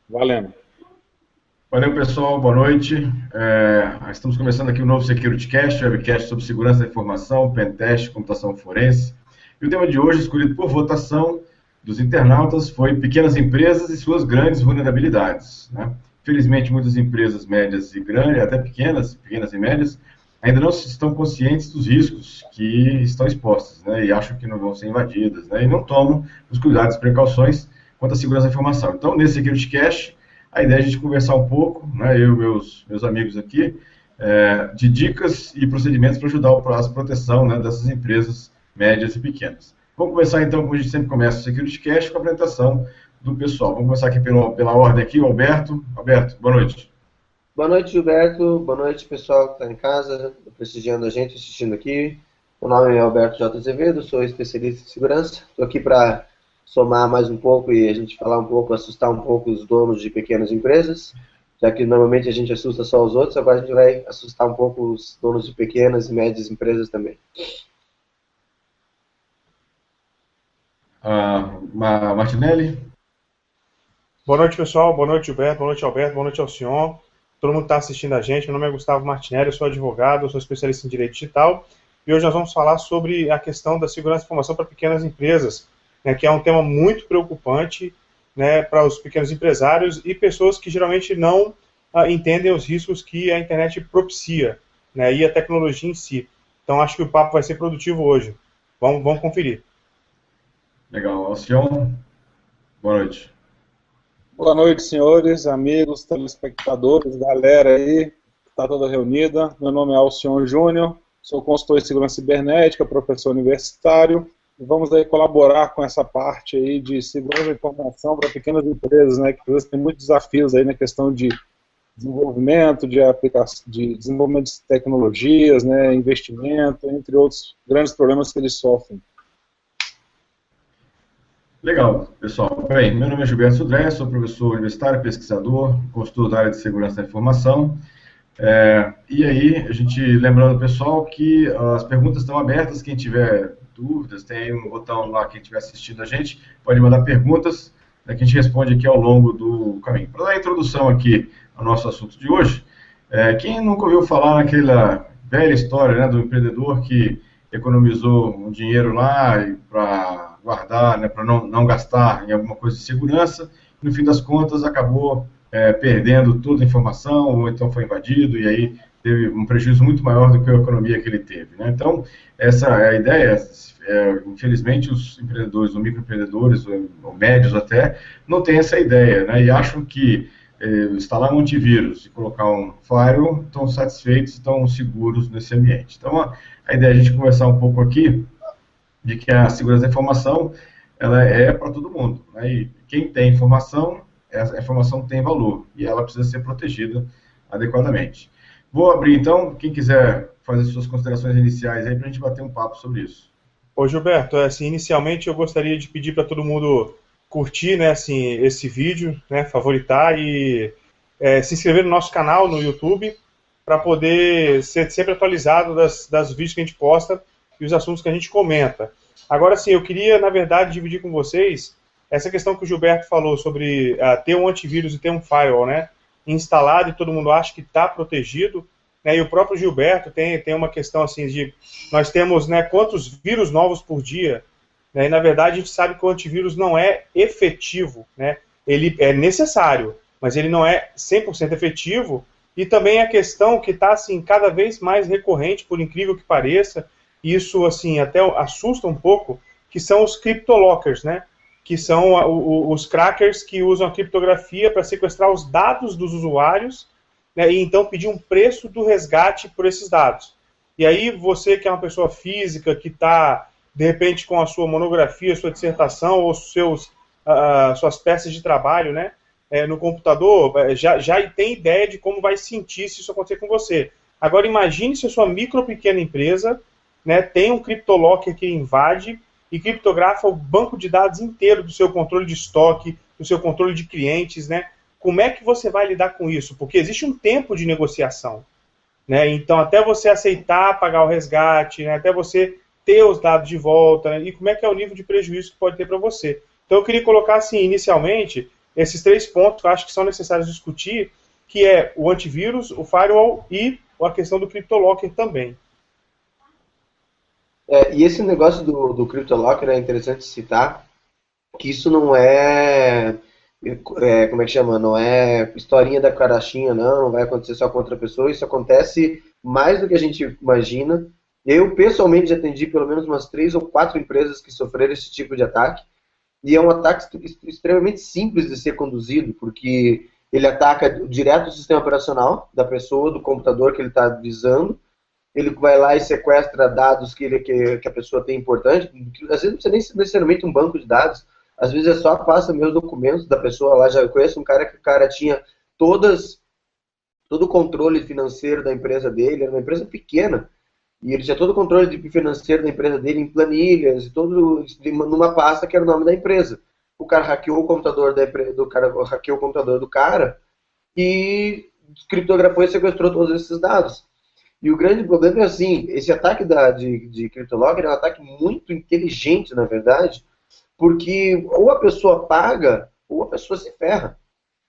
Valendo. Valeu, pessoal. Boa noite. Estamos começando aqui o novo Security Cast, webcast sobre segurança da informação, pentest, computação forense. E o tema de hoje, escolhido por votação dos internautas, foi pequenas empresas e suas grandes vulnerabilidades, né? Felizmente, muitas empresas médias e grandes, até pequenas e médias, ainda não estão conscientes dos riscos que estão expostos, né? E acham que não vão ser invadidas, né? E não tomam os cuidados e precauções quanto à segurança da informação. Então, nesse Security Cast, a ideia é a gente conversar um pouco, né, eu e meus amigos aqui, de dicas e procedimentos para ajudar a proteção, né, dessas empresas médias e pequenas. Vamos começar então, como a gente sempre começa o Security Cast, com a apresentação do pessoal. Vamos começar aqui pela ordem aqui, o Alberto. Alberto, boa noite. Boa noite, Gilberto. Boa noite, pessoal que está em casa, prestigiando a gente, assistindo aqui. Meu nome é Alberto J. Azevedo, sou especialista em segurança. Estou aqui para somar mais um pouco e a gente falar um pouco, assustar um pouco os donos de pequenas empresas, já que normalmente a gente assusta só os outros, agora a gente vai assustar um pouco os donos de pequenas e médias empresas também. Martinelli. Boa noite, pessoal. Boa noite, Gilberto. Boa noite, Alberto. Boa noite ao senhor. Todo mundo está assistindo a gente. Meu nome é Gustavo Martinelli, eu sou advogado, eu sou especialista em direito digital. E hoje nós vamos falar sobre a questão da segurança de informação para pequenas empresas, né, que é um tema muito preocupante, né, para os pequenos empresários e pessoas que geralmente não entendem os riscos que a internet propicia, né, e a tecnologia em si. Então, acho que o papo vai ser produtivo hoje. Vamos conferir. Legal. Alcion, boa noite. Boa noite, senhores, amigos, telespectadores, galera aí, está toda reunida. Meu nome é Alcion Júnior, sou consultor em segurança cibernética, professor universitário, e vamos aí colaborar com essa parte aí de segurança da informação para pequenas empresas, né, que às vezes tem muitos desafios aí na questão de desenvolvimento, de aplicação, de desenvolvimento de tecnologias, né, investimento, entre outros grandes problemas que eles sofrem. Legal, pessoal. Bem, meu nome é Gilberto Sudré, sou professor universitário, pesquisador, consultor da área de segurança da informação. E aí, a gente, lembrando, pessoal, que as perguntas estão abertas, quem tiver dúvidas, tem aí um botão lá, quem estiver assistindo a gente, pode mandar perguntas, né, que a gente responde aqui ao longo do caminho. Para dar a introdução aqui ao nosso assunto de hoje, quem nunca ouviu falar naquela velha história, né, do empreendedor que economizou um dinheiro lá para guardar, né, para não gastar em alguma coisa de segurança, e no fim das contas acabou perdendo toda a informação, ou então foi invadido, e aí teve um prejuízo muito maior do que a economia que ele teve, né? Então, essa é a ideia. Infelizmente, os empreendedores, ou microempreendedores, ou médios até, não têm essa ideia, né? E acham que instalar um antivírus e colocar um firewall estão satisfeitos, estão seguros nesse ambiente. Então, a ideia é a gente conversar um pouco aqui de que a segurança da informação ela é para todo mundo, né? E quem tem informação, a informação tem valor e ela precisa ser protegida adequadamente. Vou abrir então, quem quiser fazer suas considerações iniciais aí para a gente bater um papo sobre isso. Ô Gilberto, assim, inicialmente eu gostaria de pedir para todo mundo curtir, né, assim, esse vídeo, né, favoritar e se inscrever no nosso canal no YouTube para poder ser sempre atualizado das vídeos que a gente posta e os assuntos que a gente comenta. Agora sim, eu queria, na verdade, dividir com vocês essa questão que o Gilberto falou sobre ter um antivírus e ter um firewall, né, instalado e todo mundo acha que está protegido, né, e o próprio Gilberto tem uma questão assim de, nós temos, né, quantos vírus novos por dia, né, e na verdade a gente sabe que o antivírus não é efetivo, né, ele é necessário, mas ele não é 100% efetivo, e também a questão que está assim, cada vez mais recorrente, por incrível que pareça, e isso assim, até assusta um pouco, que são os cryptolockers, né, que são os crackers que usam a criptografia para sequestrar os dados dos usuários, né, e então pedir um preço do resgate por esses dados. E aí você que é uma pessoa física, que está, de repente, com a sua monografia, sua dissertação, ou suas peças de trabalho, né, no computador, já tem ideia de como vai sentir se isso acontecer com você. Agora imagine se a sua micro ou pequena empresa, né, tem um CryptoLocker que invade e criptografa o banco de dados inteiro do seu controle de estoque, do seu controle de clientes, né? Como é que você vai lidar com isso? Porque existe um tempo de negociação, né? Então, até você aceitar pagar o resgate, né? Até você ter os dados de volta, né? E como é que é o nível de prejuízo que pode ter para você. Então, eu queria colocar assim, inicialmente, esses 3 pontos que eu acho que são necessários discutir, que é o antivírus, o firewall e a questão do CryptoLocker também. E esse negócio do CryptoLocker é interessante citar, que isso não como é que chama? Não é historinha da carochinha, não vai acontecer só com outra pessoa, isso acontece mais do que a gente imagina. Eu, pessoalmente, já atendi pelo menos umas 3 ou 4 empresas que sofreram esse tipo de ataque, e é um ataque extremamente simples de ser conduzido, porque ele ataca direto o sistema operacional da pessoa, do computador que ele está visando, ele vai lá e sequestra dados que a pessoa tem importante, às vezes não precisa nem necessariamente um banco de dados, às vezes é só passa meus documentos da pessoa lá. Já conheço um cara que o cara tinha todo o controle financeiro da empresa dele, era uma empresa pequena, e ele tinha todo o controle financeiro da empresa dele em planilhas, e numa pasta que era o nome da empresa. O cara hackeou o computador hackeou o computador do cara e criptografou e sequestrou todos esses dados. E o grande problema é assim, esse ataque de CryptoLocker é um ataque muito inteligente, na verdade, porque ou a pessoa paga ou a pessoa se ferra.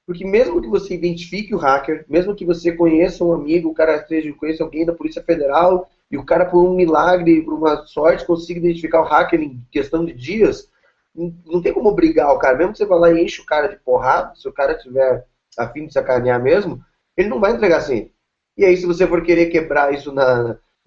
Porque mesmo que você identifique o hacker, mesmo que você conheça um amigo, o cara conheça alguém da Polícia Federal, e o cara, por um milagre, por uma sorte, consiga identificar o hacker em questão de dias, não tem como obrigar o cara. Mesmo que você vá lá e enche o cara de porrada, se o cara tiver a fim de sacanear mesmo, ele não vai entregar senha. E aí, se você for querer quebrar isso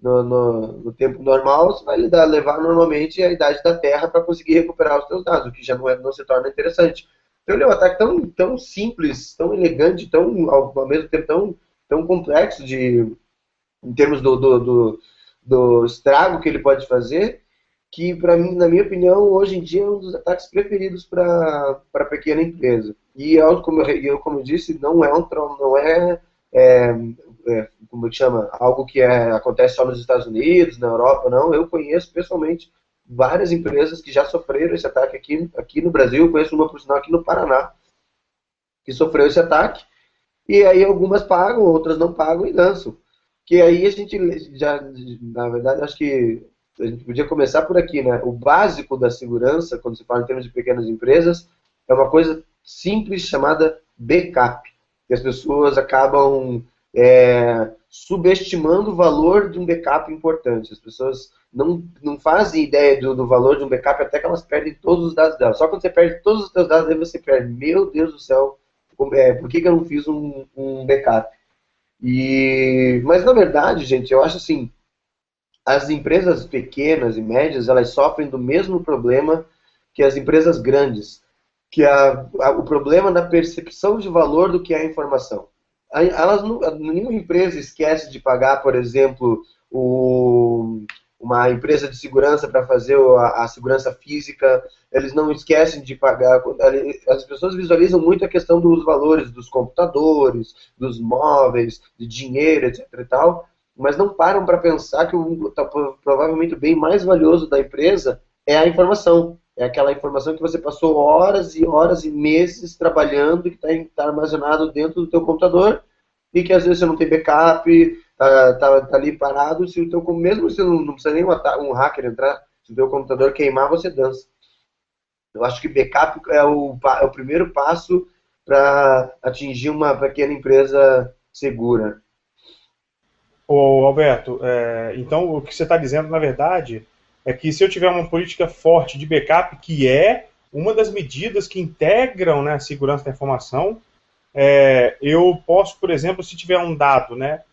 no tempo normal, você vai levar normalmente a idade da Terra para conseguir recuperar os seus dados, o que já não se torna interessante. Então ele é um ataque tão simples, tão elegante, ao mesmo tempo tão complexo em termos do estrago que ele pode fazer, que para mim, na minha opinião, hoje em dia é um dos ataques preferidos para pequena empresa. E como eu disse, não é como que chama, algo que acontece só nos Estados Unidos, na Europa, não. Eu conheço pessoalmente várias empresas que já sofreram esse ataque aqui no Brasil. Eu conheço uma, por sinal, aqui no Paraná, que sofreu esse ataque, e aí algumas pagam, outras não pagam e dançam. Que aí a gente já, na verdade, acho que a gente podia começar por aqui, né? O básico da segurança, quando se fala em termos de pequenas empresas, é uma coisa simples chamada backup, que as pessoas acabam subestimando o valor de um backup importante. As pessoas não fazem ideia do valor de um backup até que elas perdem todos os dados delas. Só quando você perde todos os seus dados, aí você perde. Meu Deus do céu, por que eu não fiz um backup? Mas, na verdade, gente, eu acho assim, as empresas pequenas e médias, elas sofrem do mesmo problema que as empresas grandes, que o problema na percepção de valor do que é a informação. Nenhuma empresa esquece de pagar, por exemplo, uma empresa de segurança para fazer a segurança física. Eles não esquecem de pagar. As pessoas visualizam muito a questão dos valores dos computadores, dos móveis, de dinheiro, etc. e tal, mas não param para pensar que provavelmente o bem mais valioso da empresa é a informação. É aquela informação que você passou horas e horas e meses trabalhando e que está armazenado dentro do teu computador e que às vezes você não tem backup, tá ali parado. Mesmo se não precisa nem um hacker entrar, se o teu computador queimar, você dança. Eu acho que backup é o primeiro passo para atingir uma pequena empresa segura. Ô, Alberto, então o que você está dizendo, na verdade, é que se eu tiver uma política forte de backup, que é uma das medidas que integram, né, a segurança da informação, eu posso, por exemplo, se tiver um dado, né,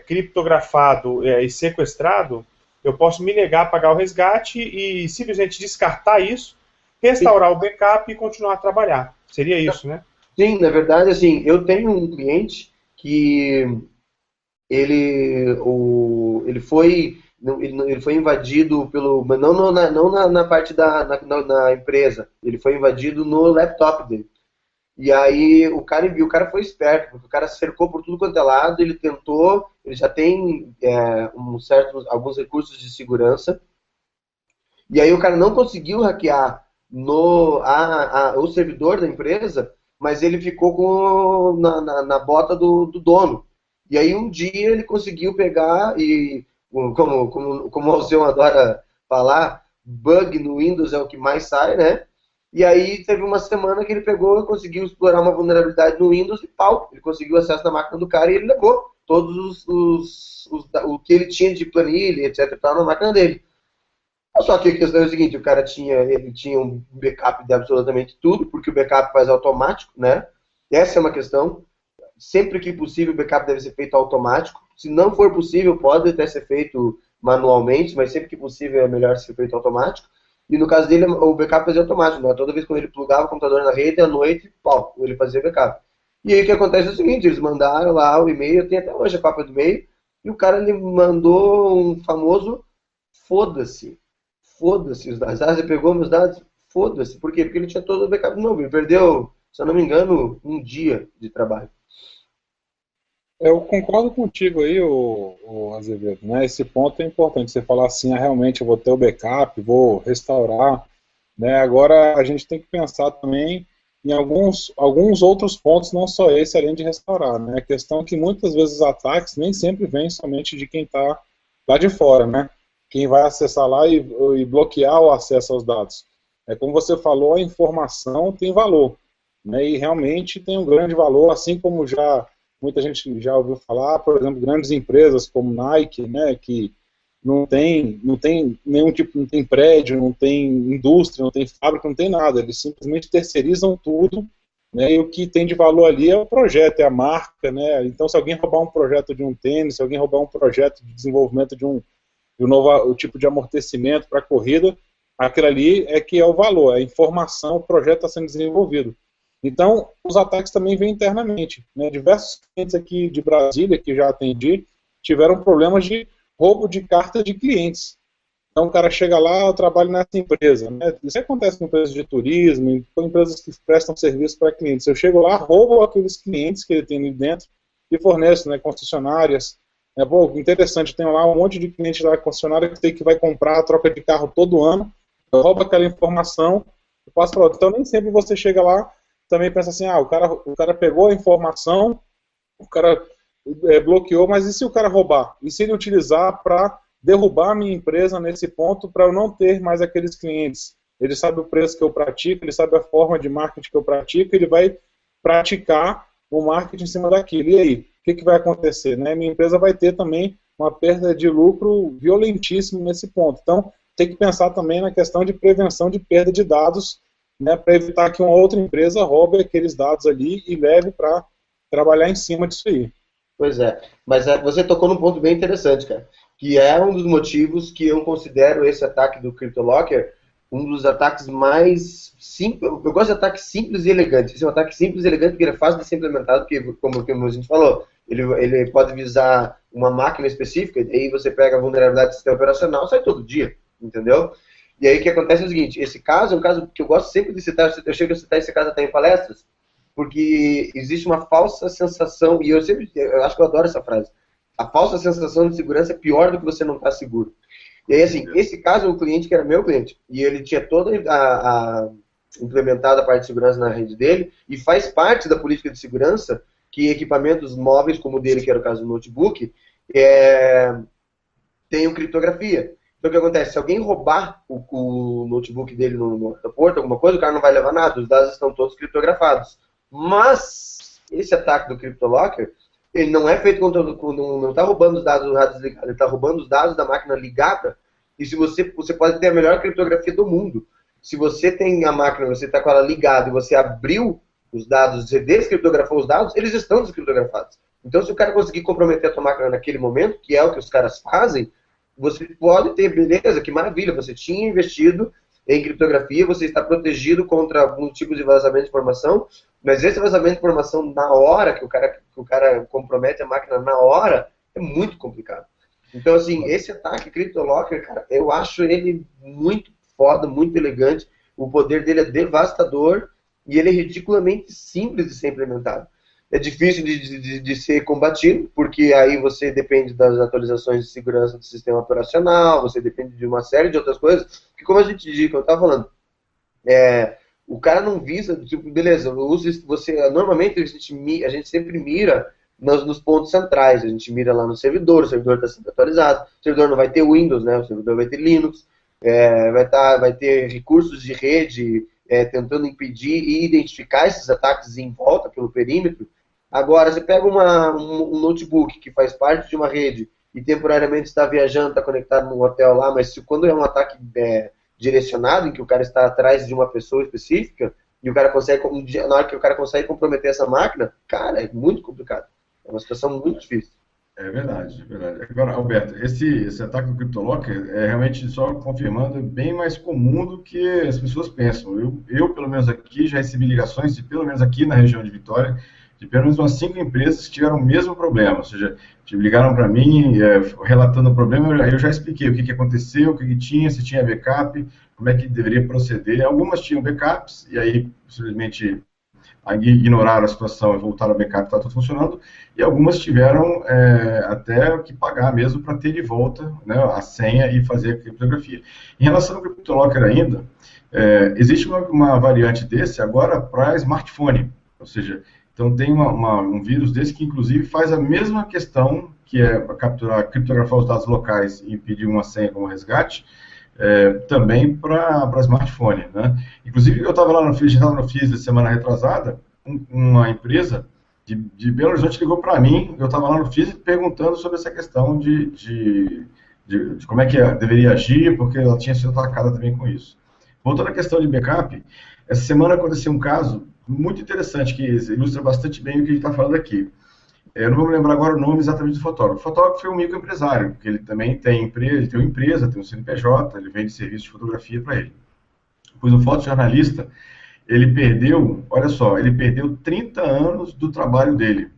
criptografado e sequestrado, eu posso me negar a pagar o resgate e simplesmente descartar isso, restaurar o backup e continuar a trabalhar. Seria isso, né? Sim, na verdade, assim, eu tenho um cliente que ele foi invadido não na parte na empresa, ele foi invadido no laptop dele. E aí o cara foi esperto, porque o cara cercou por tudo quanto é lado, ele já tem alguns recursos de segurança, e aí o cara não conseguiu hackear o servidor da empresa, mas ele ficou na bota do dono. E aí um dia ele conseguiu pegar e, como o Alceu adora falar, bug no Windows é o que mais sai, né? E aí teve uma semana que ele pegou e conseguiu explorar uma vulnerabilidade no Windows e pau, ele conseguiu acesso na máquina do cara e ele levou todos o que ele tinha de planilha, etc, na máquina dele. Só que a questão é o seguinte, ele tinha um backup de absolutamente tudo, porque o backup faz automático, né? Essa é uma questão. Sempre que possível, o backup deve ser feito automático. Se não for possível, pode até ser feito manualmente, mas sempre que possível é melhor ser feito automático. E no caso dele, o backup fazia automático, né? Toda vez que ele plugava o computador na rede, à noite, pau, ele fazia backup. E aí o que acontece é o seguinte, eles mandaram lá o e-mail, eu tenho até hoje a cópia do e-mail, e o cara ele mandou um famoso foda-se. Foda-se os dados. Ah, você pegou meus dados? Foda-se. Por quê? Porque ele tinha todo o backup novo. Ele perdeu, se eu não me engano, um dia de trabalho. Eu concordo contigo aí, o Azevedo, né? Esse ponto é importante. Você falar assim, realmente eu vou ter o backup, vou restaurar, né? Agora a gente tem que pensar também em alguns outros pontos, não só esse, além de restaurar, né? A questão é que muitas vezes os ataques nem sempre vêm somente de quem está lá de fora, né? Quem vai acessar lá e bloquear o acesso aos dados. Como você falou, a informação tem valor, né? E realmente tem um grande valor, assim como muita gente já ouviu falar, por exemplo, grandes empresas como Nike, né, que não tem nenhum tipo, não tem prédio, não tem indústria, não tem fábrica, não tem nada, eles simplesmente terceirizam tudo, né, e o que tem de valor ali é o projeto, é a marca, né, então se alguém roubar um projeto de um tênis, se alguém roubar um projeto de desenvolvimento de um novo tipo de amortecimento para a corrida, aquilo ali é que é o valor, é a informação, o projeto está sendo desenvolvido. Então, os ataques também vêm internamente, né? Diversos clientes aqui de Brasília, que já atendi, tiveram problemas de roubo de carta de clientes. Então, o cara chega lá, eu trabalho nessa empresa, né? Isso acontece com empresas de turismo, com empresas que prestam serviço para clientes. Eu chego lá, roubo aqueles clientes que ele tem ali dentro e forneço, né, concessionárias. Pô, interessante, tem lá um monte de cliente da concessionária que vai comprar a troca de carro todo ano, eu roubo aquela informação e passo para outro. Então, nem sempre você chega lá também pensa assim, o cara pegou a informação, o cara bloqueou, mas e se o cara roubar? E se ele utilizar para derrubar a minha empresa nesse ponto para eu não ter mais aqueles clientes? Ele sabe o preço que eu pratico, ele sabe a forma de marketing que eu pratico, ele vai praticar o marketing em cima daquilo. E aí, o que vai acontecer? Né? Minha empresa vai ter também uma perda de lucro violentíssima nesse ponto. Então, tem que pensar também na questão de prevenção de perda de dados, né, para evitar que uma outra empresa roube aqueles dados ali e leve para trabalhar em cima disso aí. Pois é, mas você tocou num ponto bem interessante, cara, que é um dos motivos que eu considero esse ataque do CryptoLocker um dos ataques mais simples. Eu gosto de ataques simples e elegantes. Esse é um ataque simples e elegante porque ele é fácil de ser implementado, porque, como a gente falou, ele pode visar uma máquina específica, e aí você pega a vulnerabilidade do sistema operacional, sai todo dia, entendeu? E aí o que acontece é o seguinte, esse caso é um caso que eu gosto sempre de citar, eu chego a citar esse caso até em palestras, porque existe uma falsa sensação, e eu acho que eu adoro essa frase, a falsa sensação de segurança é pior do que você não estar seguro. E aí, assim, esse caso é um cliente que era meu cliente, e ele tinha toda implementada a parte de segurança na rede dele, e faz parte da política de segurança que equipamentos móveis, como o dele, que era o caso do notebook, tenham criptografia. Então o que acontece? Se alguém roubar o notebook dele no aeroporto, alguma coisa, o cara não vai levar nada, os dados estão todos criptografados. Mas esse ataque do CryptoLocker, ele não é feito não está roubando os dados do rádio desligado, ele está roubando os dados da máquina ligada. E se você pode ter a melhor criptografia do mundo. Se você tem a máquina, você está com ela ligada e você abriu os dados, você descriptografou os dados, eles estão descriptografados. Então se o cara conseguir comprometer a tua máquina naquele momento, que é o que os caras fazem, você pode ter, beleza, que maravilha, você tinha investido em criptografia, você está protegido contra algum tipo de vazamento de informação, mas esse vazamento de informação na hora que o cara compromete a máquina na hora, é muito complicado. Então, assim, esse ataque CryptoLocker, cara, eu acho ele muito foda, muito elegante, o poder dele é devastador e ele é ridiculamente simples de ser implementado. É difícil de ser combatido, porque aí você depende das atualizações de segurança do sistema operacional, você depende de uma série de outras coisas, que como a gente diz, que eu estava falando, o cara não visa, tipo, beleza, normalmente a gente sempre mira nos pontos centrais, a gente mira lá no servidor, o servidor está sendo atualizado, o servidor não vai ter Windows, né, o servidor vai ter Linux, vai ter recursos de rede tentando impedir e identificar esses ataques em volta, pelo perímetro. Agora, você pega um notebook que faz parte de uma rede e temporariamente está viajando, está conectado num hotel lá, mas quando é um ataque direcionado, em que o cara está atrás de uma pessoa específica, e o cara consegue, na hora que o cara consegue comprometer essa máquina, cara, é muito complicado. É uma situação muito difícil. É verdade, é verdade. Agora, Alberto, esse ataque do CryptoLocker é realmente, só confirmando, bem mais comum do que as pessoas pensam. Eu, pelo menos aqui, já recebi ligações, pelo menos aqui na região de Vitória, de pelo menos umas 5 empresas que tiveram o mesmo problema. Ou seja, ligaram para mim, relatando o problema, eu já expliquei o que aconteceu, o que tinha, se tinha backup, como é que deveria proceder. Algumas tinham backups, e aí, simplesmente ignoraram a situação e voltaram ao backup, está tudo funcionando, e algumas tiveram até que pagar mesmo para ter de volta, né, a senha e fazer a criptografia. Em relação ao CryptoLocker ainda, existe uma variante desse agora para smartphone, ou seja, então tem um vírus desse que inclusive faz a mesma questão, que é capturar, criptografar os dados locais e pedir uma senha como resgate, também para smartphone, né? Inclusive, eu estava lá no FIS semana retrasada, uma empresa de Belo Horizonte ligou para mim, eu estava lá no FIS perguntando sobre essa questão de como é que deveria agir, porque ela tinha sido atacada também com isso. Voltando à questão de backup, essa semana aconteceu um caso muito interessante, que ilustra bastante bem o que a gente está falando aqui. Eu não vou me lembrar agora o nome exatamente do fotógrafo. O fotógrafo foi um microempresário, que ele também tem uma empresa, tem um CNPJ, ele vende serviço de fotografia para ele. Pois o fotojornalista, ele perdeu, olha só, ele perdeu 30 anos do trabalho dele.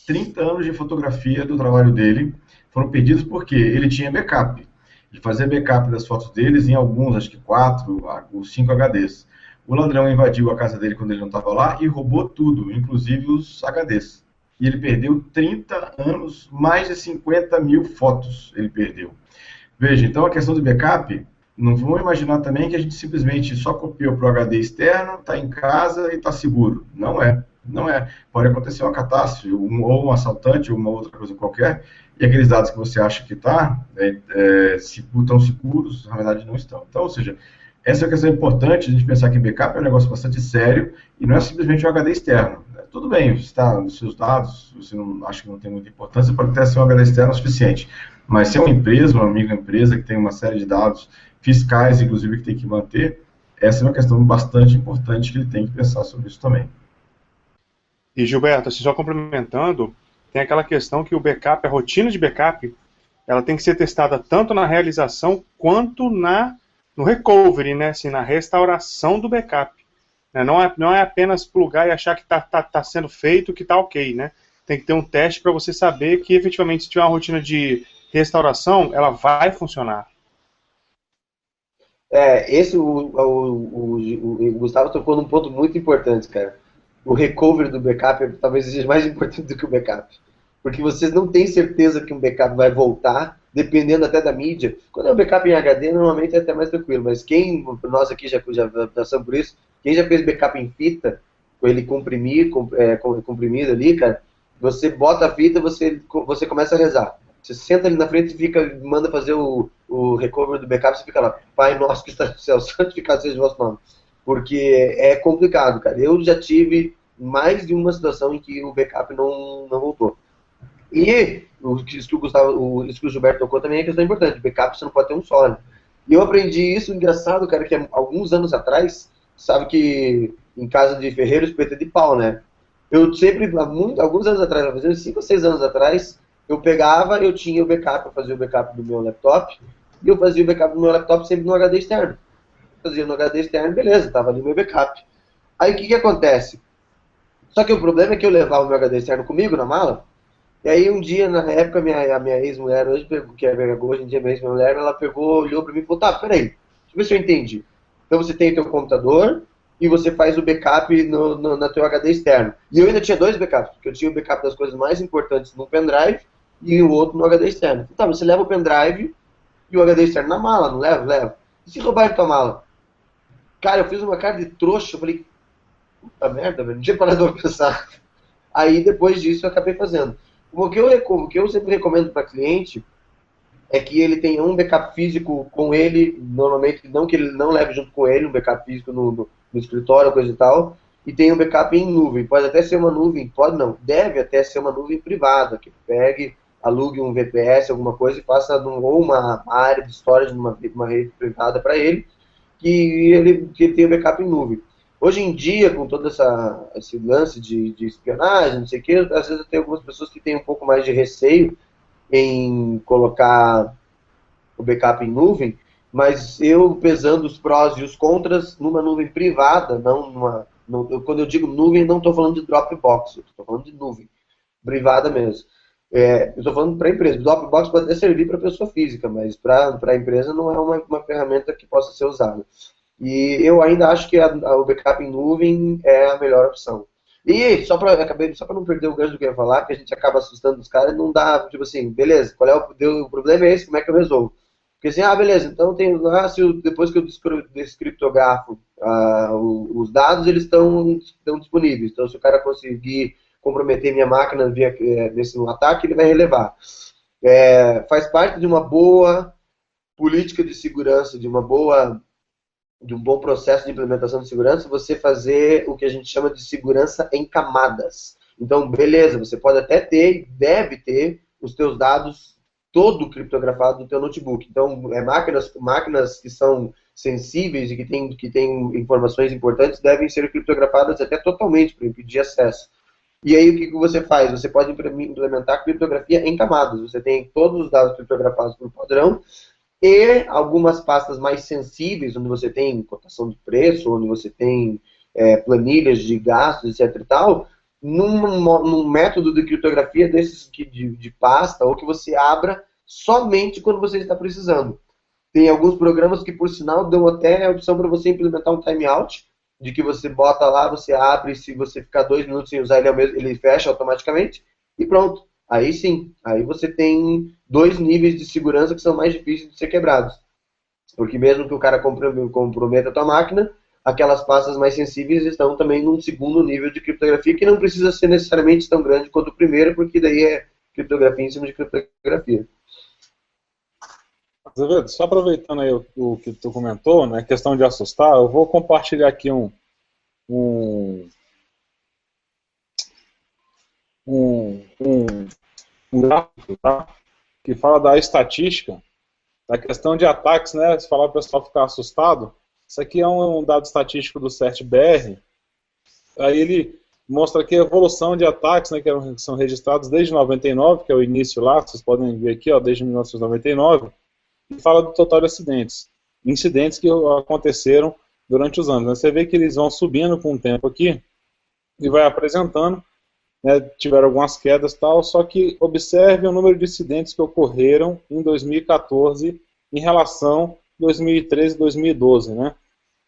30 anos de fotografia do trabalho dele foram perdidos porque ele tinha backup. Ele fazia backup das fotos deles em alguns, acho que 4 ou 5 HDs. O ladrão invadiu a casa dele quando ele não estava lá e roubou tudo, inclusive os HDs. E ele perdeu 30 anos, mais de 50 mil fotos ele perdeu. Veja, então a questão do backup, não vamos imaginar também que a gente simplesmente só copiou para o HD externo, está em casa e está seguro. Não é, não é. Pode acontecer uma catástrofe, ou um assaltante, ou uma outra coisa qualquer, e aqueles dados que você acha que estão seguros, na verdade não estão. Então, ou seja, essa é uma questão importante, a gente pensar que backup é um negócio bastante sério, e não é simplesmente um HD externo. Tudo bem, você está nos seus dados, você não acha que não tem muita importância, pode até ser um HD externo o suficiente. Mas se é uma empresa, uma microempresa que tem uma série de dados fiscais, inclusive, que tem que manter, essa é uma questão bastante importante que ele tem que pensar sobre isso também. E Gilberto, assim, só complementando, tem aquela questão que o backup, a rotina de backup, ela tem que ser testada tanto na realização quanto no recovery, né, assim, na restauração do backup. Não é apenas plugar e achar que está sendo feito, que está ok, né? Tem que ter um teste para você saber que efetivamente se tiver uma rotina de restauração, ela vai funcionar. O Gustavo tocou num ponto muito importante, cara. O recovery do backup talvez seja mais importante do que o backup. Porque vocês não têm certeza que um backup vai voltar, dependendo até da mídia. Quando é um backup em HD, normalmente é até mais tranquilo, mas nós aqui já passamos por isso, quem já fez backup em fita, com ele comprimido ali, cara, você bota a fita, você começa a rezar. Você senta ali na frente e manda fazer o recovery do backup, você fica lá, Pai nosso que está no céu, santificado seja o vosso nome. Porque é complicado, cara. Eu já tive mais de uma situação em que o backup não voltou. E isso que o Gilberto tocou também é questão importante. Backup você não pode ter um só, né? E eu aprendi isso, engraçado, cara, que alguns anos atrás, sabe que em casa de ferreiro, espeta de pau, né? Eu sempre, alguns anos atrás, fazendo 5 ou 6 anos atrás, eu tinha o backup, eu fazia o backup do meu laptop, e eu fazia o backup do meu laptop sempre no HD externo. Fazia no HD externo, beleza, tava ali o meu backup. Aí o que acontece? Só que o problema é que eu levava o meu HD externo comigo na mala, e aí um dia, na época, a minha ex-mulher, hoje em dia minha ex-mulher, ela pegou, olhou pra mim e falou, tá, peraí, deixa eu ver se eu entendi. Então você tem o teu computador e você faz o backup no teu HD externo. E eu ainda tinha 2 backups, porque eu tinha o backup das coisas mais importantes no pendrive e o outro no HD externo. Tá, você leva o pendrive e o HD externo na mala, não leva? Leva. E se roubarem tua mala? Cara, eu fiz uma cara de trouxa, eu falei, puta merda, velho, não tinha parado pra pensar. Aí depois disso eu acabei fazendo. O que eu sempre recomendo para cliente é que ele tenha um backup físico com ele, normalmente não que ele não leve junto com ele um backup físico no escritório, coisa e tal, e tem um backup em nuvem. Pode até ser uma nuvem, pode não, deve até ser uma nuvem privada, que pegue, alugue um VPS, alguma coisa, e faça ou uma área de storage numa rede privada para ele, que ele tenha um backup em nuvem. Hoje em dia, com todo esse lance de espionagem, não sei o que, às vezes tem algumas pessoas que têm um pouco mais de receio em colocar o backup em nuvem, mas eu, pesando os prós e os contras, numa nuvem privada, quando eu digo nuvem, não estou falando de Dropbox, estou falando de nuvem, privada mesmo. Eu estou falando para a empresa. O Dropbox pode até servir para pessoa física, mas para a empresa não é uma ferramenta que possa ser usada. E eu ainda acho que o backup em nuvem é a melhor opção. E só para não perder o gancho do que eu ia falar, que a gente acaba assustando os caras, não dá, tipo assim, beleza, o problema é esse, como é que eu resolvo? Porque assim, beleza, então tem lá, depois que eu descriptografo os dados, eles estão disponíveis. Então, se o cara conseguir comprometer minha máquina nesse ataque, ele vai relevar. Faz parte de uma boa política de segurança, de um bom processo de implementação de segurança, você fazer o que a gente chama de segurança em camadas. Então, beleza, você pode até ter, deve ter, os teus dados todo criptografado no teu notebook. Então, máquinas que são sensíveis e que têm informações importantes devem ser criptografadas até totalmente para impedir acesso. E aí, o que você faz? Você pode implementar criptografia em camadas. Você tem todos os dados criptografados por padrão e algumas pastas mais sensíveis, onde você tem cotação de preço, onde você tem planilhas de gastos, etc. e tal, num método de criptografia desses de pasta, ou que você abra somente quando você está precisando. Tem alguns programas que, por sinal, dão até a opção para você implementar um timeout, de que você bota lá, você abre, se você ficar 2 minutos sem usar ele fecha automaticamente, e pronto. Aí sim, aí você tem 2 níveis de segurança que são mais difíceis de ser quebrados. Porque mesmo que o cara comprometa a tua máquina, aquelas pastas mais sensíveis estão também num segundo nível de criptografia, que não precisa ser necessariamente tão grande quanto o primeiro, porque daí é criptografia em cima de criptografia. Azevedo, só aproveitando aí o que tu comentou, né, questão de assustar, eu vou compartilhar aqui um gráfico, tá, que fala da estatística, da questão de ataques, né, se falar o pessoal ficar assustado. Isso aqui é um dado estatístico do CertBR. Aí ele mostra aqui a evolução de ataques, né, que são registrados desde 99, que é o início lá, vocês podem ver aqui, ó, desde 1999, e fala do total de incidentes que aconteceram durante os anos. Você vê que eles vão subindo com o tempo aqui e vai apresentando, né, tiveram algumas quedas e tal, só que observe o número de incidentes que ocorreram em 2014 em relação a 2013 e 2012, né?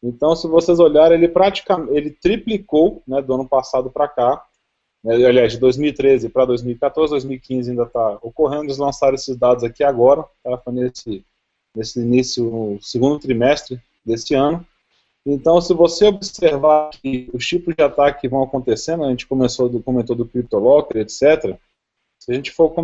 Então, se vocês olharem, ele triplicou, né, do ano passado para cá, né, aliás, de 2013 para 2014, 2015 ainda está ocorrendo. Eles lançaram esses dados aqui agora, tá, nesse início, no segundo trimestre deste ano. Então, se você observar que os tipos de ataque que vão acontecendo, a gente comentou do CryptoLocker, etc. Se a gente for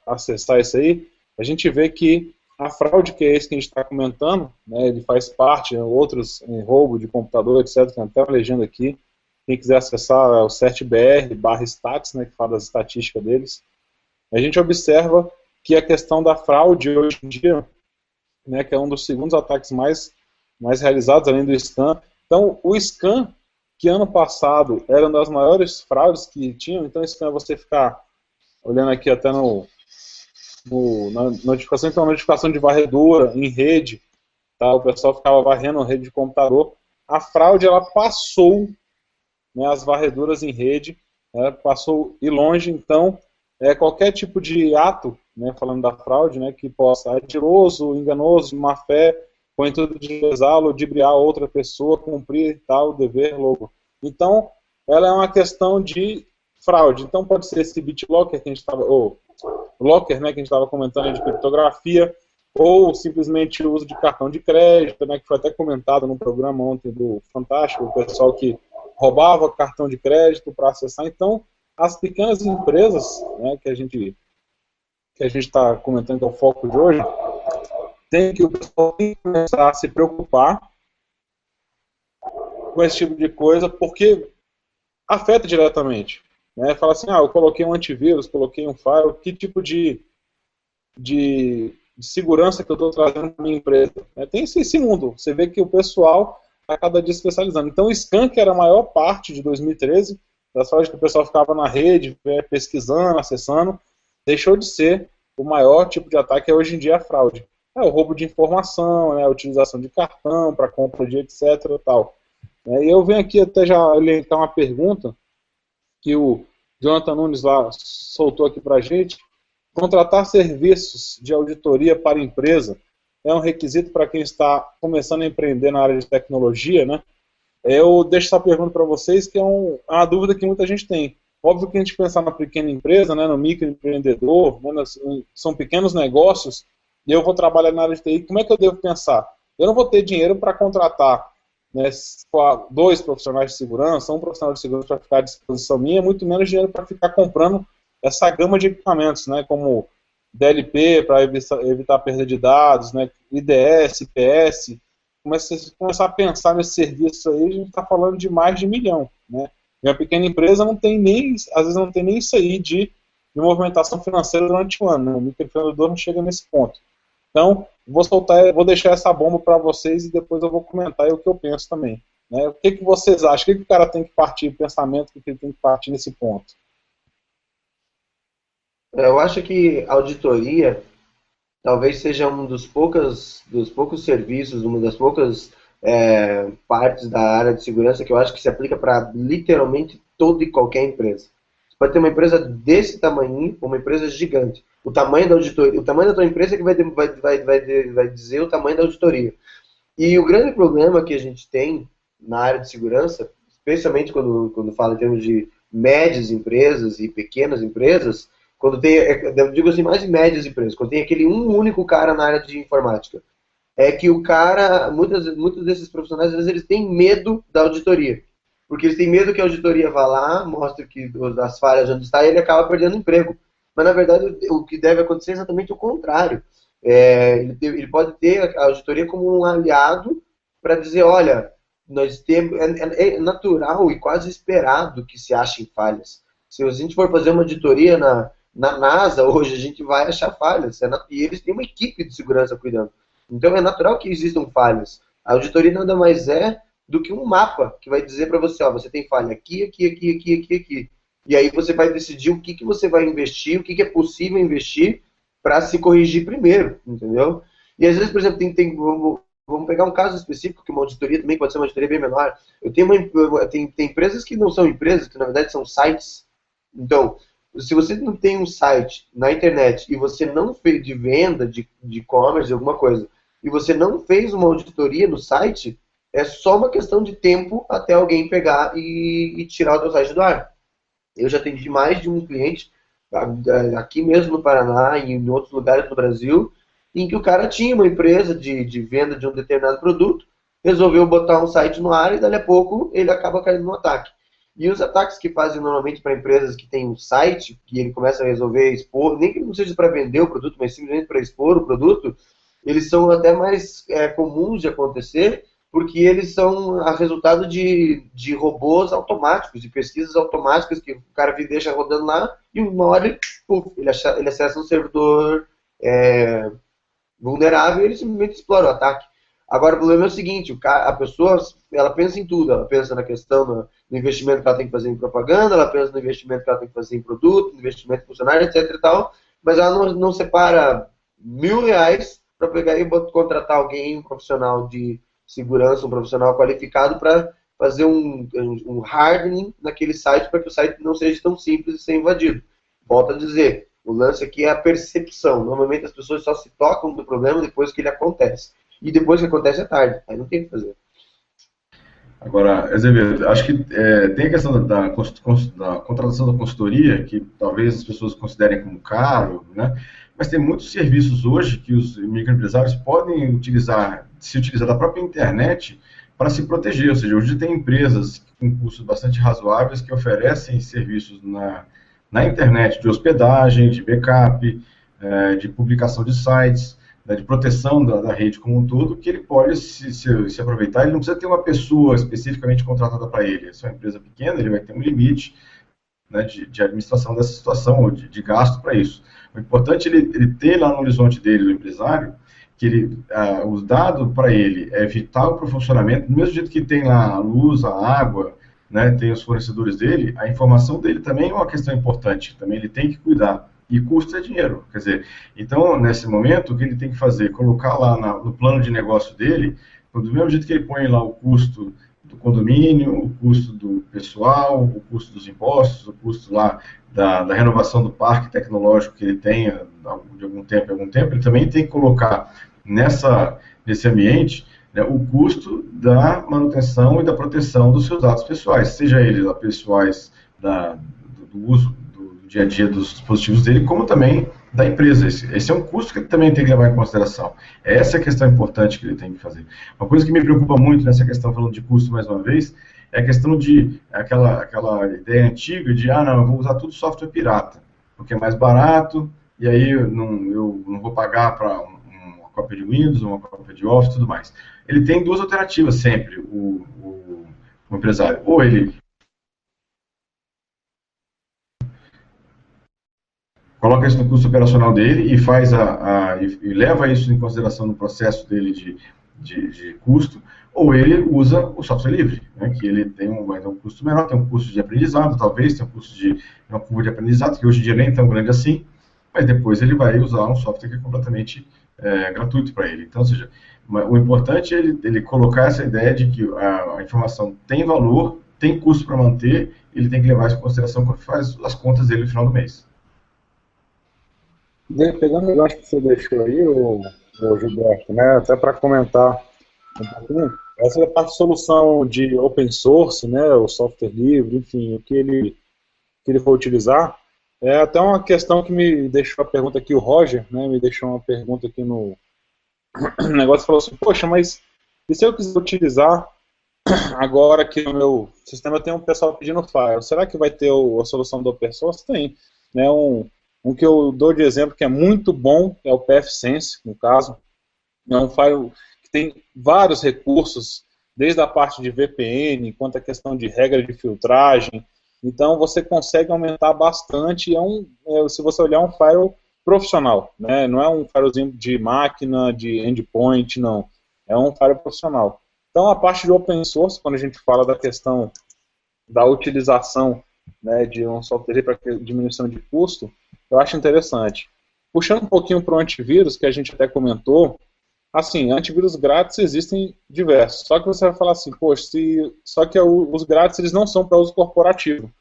acessar isso aí, a gente vê que a fraude, que é esse que a gente está comentando, né, ele faz parte, outros em roubo de computador, etc. Tem até uma legenda aqui. Quem quiser acessar é o CertBR/Stats, né, que fala das estatísticas deles. A gente observa que a questão da fraude hoje em dia, né, que é um dos segundos ataques mais realizados, além do scam. Então, o scam, que ano passado era uma das maiores fraudes que tinham, então scam é você ficar olhando aqui até na notificação, então notificação de varredura em rede, tá? O pessoal ficava varrendo a rede de computador. A fraude, ela passou, né, as varreduras em rede, né, passou e longe. Então, qualquer tipo de ato, né, falando da fraude, né, que possa mentiroso, enganoso, de má fé, com o intuito de lesá-lo, ludibriar outra pessoa, cumprir tal dever logo. Então, ela é uma questão de fraude. Então, pode ser esse BitLocker que a gente estava, ou Locker, né, que a gente estava comentando, de criptografia, ou simplesmente o uso de cartão de crédito, né, que foi até comentado no programa ontem do Fantástico, o pessoal que roubava cartão de crédito para acessar. Então, as pequenas empresas, né, que a gente está comentando, que é o foco de hoje, tem que o pessoal começar a se preocupar com esse tipo de coisa, porque afeta diretamente. Né? Fala assim, eu coloquei um antivírus, coloquei um firewall, que tipo de segurança que eu estou trazendo para a minha empresa? Tem esse mundo, você vê que o pessoal está cada dia especializando. Então o Skank era a maior parte de 2013, das fraudes que o pessoal ficava na rede, pesquisando, acessando, deixou de ser o maior tipo de ataque que hoje em dia é a fraude. É o roubo de informação, a utilização de cartão para compra de etc. Tal. E eu venho aqui até já elencar uma pergunta que o Jonathan Nunes lá soltou aqui para a gente. Contratar serviços de auditoria para empresa é um requisito para quem está começando a empreender na área de tecnologia, né? Eu deixo essa pergunta para vocês, que é uma dúvida que muita gente tem. Óbvio que a gente pensar na pequena empresa, né, no microempreendedor, né, são pequenos negócios, e eu vou trabalhar na área de TI, como é que eu devo pensar? Eu não vou ter dinheiro para contratar, né, 2 profissionais de segurança, um profissional de segurança para ficar à disposição minha, muito menos dinheiro para ficar comprando essa gama de equipamentos, né, como DLP para evitar perda de dados, né, IDS, IPS. Começar a pensar nesse serviço aí, a gente está falando de mais de 1 milhão. Né? Minha pequena empresa não tem nem, às vezes não tem nem isso aí de movimentação financeira durante o ano. Né? O microempreendedor não chega nesse ponto. Então, vou deixar essa bomba para vocês e depois eu vou comentar aí o que eu penso também. Né? O que vocês acham? O que o cara tem que partir, o pensamento que ele tem que partir nesse ponto? Eu acho que auditoria talvez seja um dos poucos serviços, uma das poucas partes da área de segurança que eu acho que se aplica para literalmente toda e qualquer empresa. Você pode ter uma empresa desse tamanho, uma empresa gigante. O tamanho da auditoria, o tamanho da tua empresa é que vai dizer o tamanho da auditoria. E o grande problema que a gente tem na área de segurança, especialmente quando fala em termos de médias empresas e pequenas empresas, quando tem, eu digo assim, mais em médias empresas, quando tem aquele único cara na área de informática, é que o cara, muitos desses profissionais, às vezes eles têm medo da auditoria, porque eles têm medo que a auditoria vá lá, mostre que as falhas onde está e ele acaba perdendo emprego. Mas, na verdade, o que deve acontecer é exatamente o contrário. Ele pode ter a auditoria como um aliado para dizer, olha, nós temos, é natural e quase esperado que se achem falhas. Se a gente for fazer uma auditoria na NASA, hoje, a gente vai achar falhas. E eles têm uma equipe de segurança cuidando. Então, é natural que existam falhas. A auditoria nada mais é do que um mapa que vai dizer para você, você tem falha aqui, aqui, aqui, aqui, aqui, aqui. E aí você vai decidir o que você vai investir, o que é possível investir para se corrigir primeiro, entendeu? E às vezes, por exemplo, vamos pegar um caso específico, que uma auditoria também pode ser uma auditoria bem menor. Tem empresas que não são empresas, que na verdade são sites. Então, se você não tem um site na internet e você não fez de venda, de e-commerce, alguma coisa, e você não fez uma auditoria no site, é só uma questão de tempo até alguém pegar e tirar o teu site do ar. Eu já atendi mais de um cliente, aqui mesmo no Paraná e em outros lugares do Brasil, em que o cara tinha uma empresa de venda de um determinado produto, resolveu botar um site no ar e dali a pouco ele acaba caindo no ataque. E os ataques que fazem normalmente para empresas que têm um site, que ele começa a resolver expor, nem que não seja para vender o produto, mas simplesmente para expor o produto, eles são até mais comuns de acontecer, porque eles são a resultado de robôs automáticos, de pesquisas automáticas que o cara deixa rodando lá e uma hora ele acessa um servidor vulnerável e ele simplesmente explora o ataque. Agora, o problema é o seguinte, a pessoa ela pensa em tudo, ela pensa na questão do investimento que ela tem que fazer em propaganda, ela pensa no investimento que ela tem que fazer em produto, no investimento em funcionário, etc e tal, mas ela não separa R$1.000 para pegar e contratar alguém, um profissional de segurança, um profissional qualificado para fazer um hardening naquele site para que o site não seja tão simples de ser invadido. Volto a dizer, o lance aqui é a percepção. Normalmente as pessoas só se tocam do problema depois que ele acontece. E depois que acontece é tarde, aí não tem o que fazer. Agora, Azevedo, acho que tem a questão da contratação da consultoria, que talvez as pessoas considerem como caro, né? Mas tem muitos serviços hoje que os microempresários podem se utilizar da própria internet para se proteger. Ou seja, hoje tem empresas com custos bastante razoáveis que oferecem serviços na internet de hospedagem, de backup, de publicação de sites. né, de proteção da rede como um todo, que ele pode se aproveitar. Ele não precisa ter uma pessoa especificamente contratada para ele. Se é uma empresa pequena, ele vai ter um limite, né, de administração dessa situação, ou de gasto para isso. O importante é ele ter lá no horizonte dele, do empresário, que os dados para ele é vital para o funcionamento, do mesmo jeito que tem lá a luz, a água, né, tem os fornecedores dele, a informação dele também é uma questão importante, também ele tem que cuidar. E custo é dinheiro, quer dizer, então, nesse momento, o que ele tem que fazer? Colocar lá no plano de negócio dele, do mesmo jeito que ele põe lá o custo do condomínio, o custo do pessoal, o custo dos impostos, o custo lá da renovação do parque tecnológico que ele tenha de algum tempo em algum tempo, ele também tem que colocar nesse ambiente, né, o custo da manutenção e da proteção dos seus dados pessoais, seja eles pessoais do uso do dia a dia dos dispositivos dele, como também da empresa. Esse é um custo que ele também tem que levar em consideração. Essa é a questão importante que ele tem que fazer. Uma coisa que me preocupa muito nessa questão, falando de custo mais uma vez, é a questão de aquela ideia antiga de, não, eu vou usar tudo software pirata, porque é mais barato, e aí eu não vou pagar para uma cópia de Windows, uma cópia de Office e tudo mais. Ele tem duas alternativas sempre, o empresário. Ou ele coloca isso no custo operacional dele e faz e leva isso em consideração no processo dele de custo, ou ele usa o software livre, né, que ele vai ter um custo menor, tem um custo de aprendizado, talvez, tem um custo de uma curva de aprendizado, que hoje em dia nem é tão grande assim, mas depois ele vai usar um software que é completamente gratuito para ele. Então, ou seja, o importante é ele colocar essa ideia de que a informação tem valor, tem custo para manter, ele tem que levar isso em consideração quando faz as contas dele no final do mês. Pegando o gancho que você deixou aí, o Gilberto, né, até para comentar um pouquinho, essa é a parte de solução de open source, né, o software livre, enfim, o que ele for utilizar. É até uma questão que me deixou a pergunta aqui, o Roger, né, me deixou uma pergunta aqui no negócio, falou assim, poxa, mas e se eu quiser utilizar agora aqui no meu sistema, tem um pessoal pedindo file, será que vai ter a solução do open source? Tem, né, um que eu dou de exemplo que é muito bom é o pfSense, no caso. É um file que tem vários recursos, desde a parte de VPN, quanto a questão de regra de filtragem. Então você consegue aumentar bastante. Se você olhar, um file profissional, né? Não é um filezinho de máquina, de endpoint, não. É um file profissional. Então a parte de open source, quando a gente fala da questão da utilização, né, de um software para diminuição de custo, eu acho interessante. Puxando um pouquinho para o antivírus, que a gente até comentou, assim, antivírus grátis existem diversos, só que você vai falar assim, poxa, só que os grátis eles não são para uso corporativo,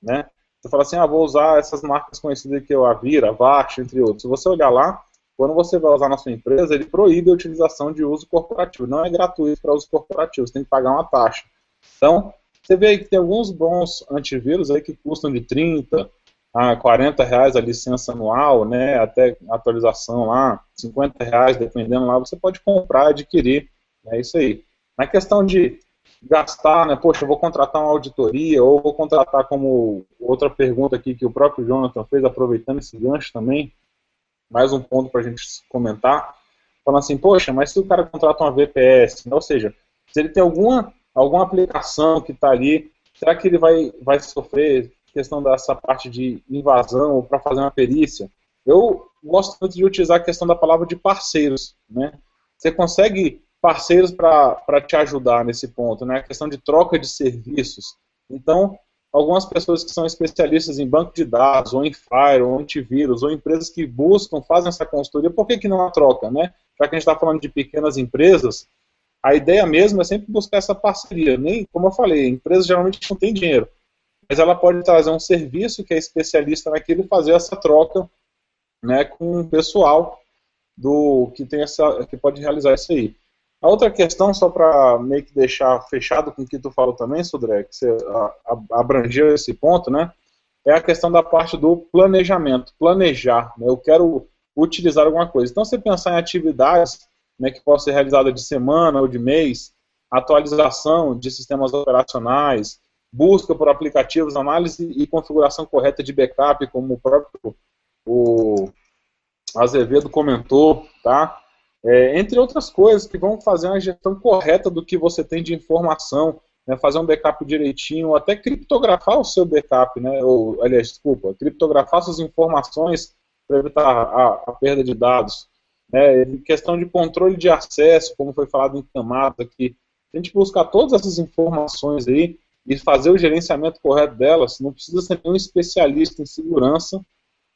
né? Você fala assim, vou usar essas marcas conhecidas que é o Avira, Avast, entre outros. Se você olhar lá, quando você vai usar na sua empresa, ele proíbe a utilização de uso corporativo, não é gratuito para uso corporativo, você tem que pagar uma taxa. Então, você vê aí que tem alguns bons antivírus aí que custam de 30 a 40 reais a licença anual, né, até atualização lá, 50 reais, dependendo lá, você pode comprar, adquirir, é isso aí. Na questão de gastar, né, poxa, eu vou contratar uma auditoria, ou vou contratar, como outra pergunta aqui que o próprio Jonathan fez, aproveitando esse gancho também, mais um ponto para a gente comentar, falando assim, poxa, mas se o cara contrata uma VPS, né, ou seja, se ele tem alguma aplicação que está ali, será que ele vai sofrer questão dessa parte de invasão ou para fazer uma perícia? Eu gosto muito de utilizar a questão da palavra de parceiros, né? Você consegue parceiros para te ajudar nesse ponto, né? A questão de troca de serviços. Então, algumas pessoas que são especialistas em banco de dados, ou em firewall, ou antivírus, ou empresas que fazem essa consultoria, por que não a troca, né? Já que a gente está falando de pequenas empresas, a ideia mesmo é sempre buscar essa parceria. Nem, como eu falei, a empresa geralmente não tem dinheiro, mas ela pode trazer um serviço que é especialista naquilo e fazer essa troca, né, com o pessoal que pode realizar isso aí. A outra questão, só para meio que deixar fechado com o que tu falou também, Sodré, que você abrangeu esse ponto, né, é a questão da parte do planejamento, planejar, né, eu quero utilizar alguma coisa. Então, você pensar em atividades, né, que possam ser realizadas de semana ou de mês, atualização de sistemas operacionais, busca por aplicativos, análise e configuração correta de backup, como o próprio Azevedo comentou, tá? entre outras coisas que vão fazer uma gestão correta do que você tem de informação, né, fazer um backup direitinho, até criptografar o seu backup, né, ou, aliás, desculpa, criptografar suas informações para evitar a perda de dados. Né, em questão de controle de acesso, como foi falado em camadas aqui, a gente buscar todas essas informações aí e fazer o gerenciamento correto delas. Não precisa ser nenhum especialista em segurança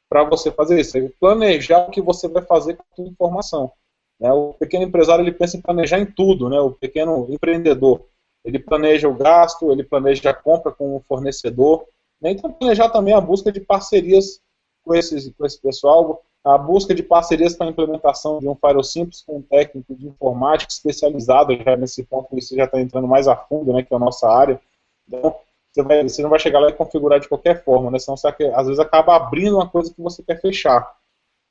para você fazer isso. É planejar o que você vai fazer com a sua informação. Né? O pequeno empresário, ele pensa em planejar em tudo, né? O pequeno empreendedor, ele planeja o gasto, ele planeja a compra com o fornecedor, né? Então planejar também a busca de parcerias com esse pessoal, a busca de parcerias para a implementação de um firewall simples com um técnico de informática especializado já nesse ponto, você já está entrando mais a fundo, né, que é a nossa área. Então, você não vai chegar lá e configurar de qualquer forma, né, senão você, às vezes, acaba abrindo uma coisa que você quer fechar.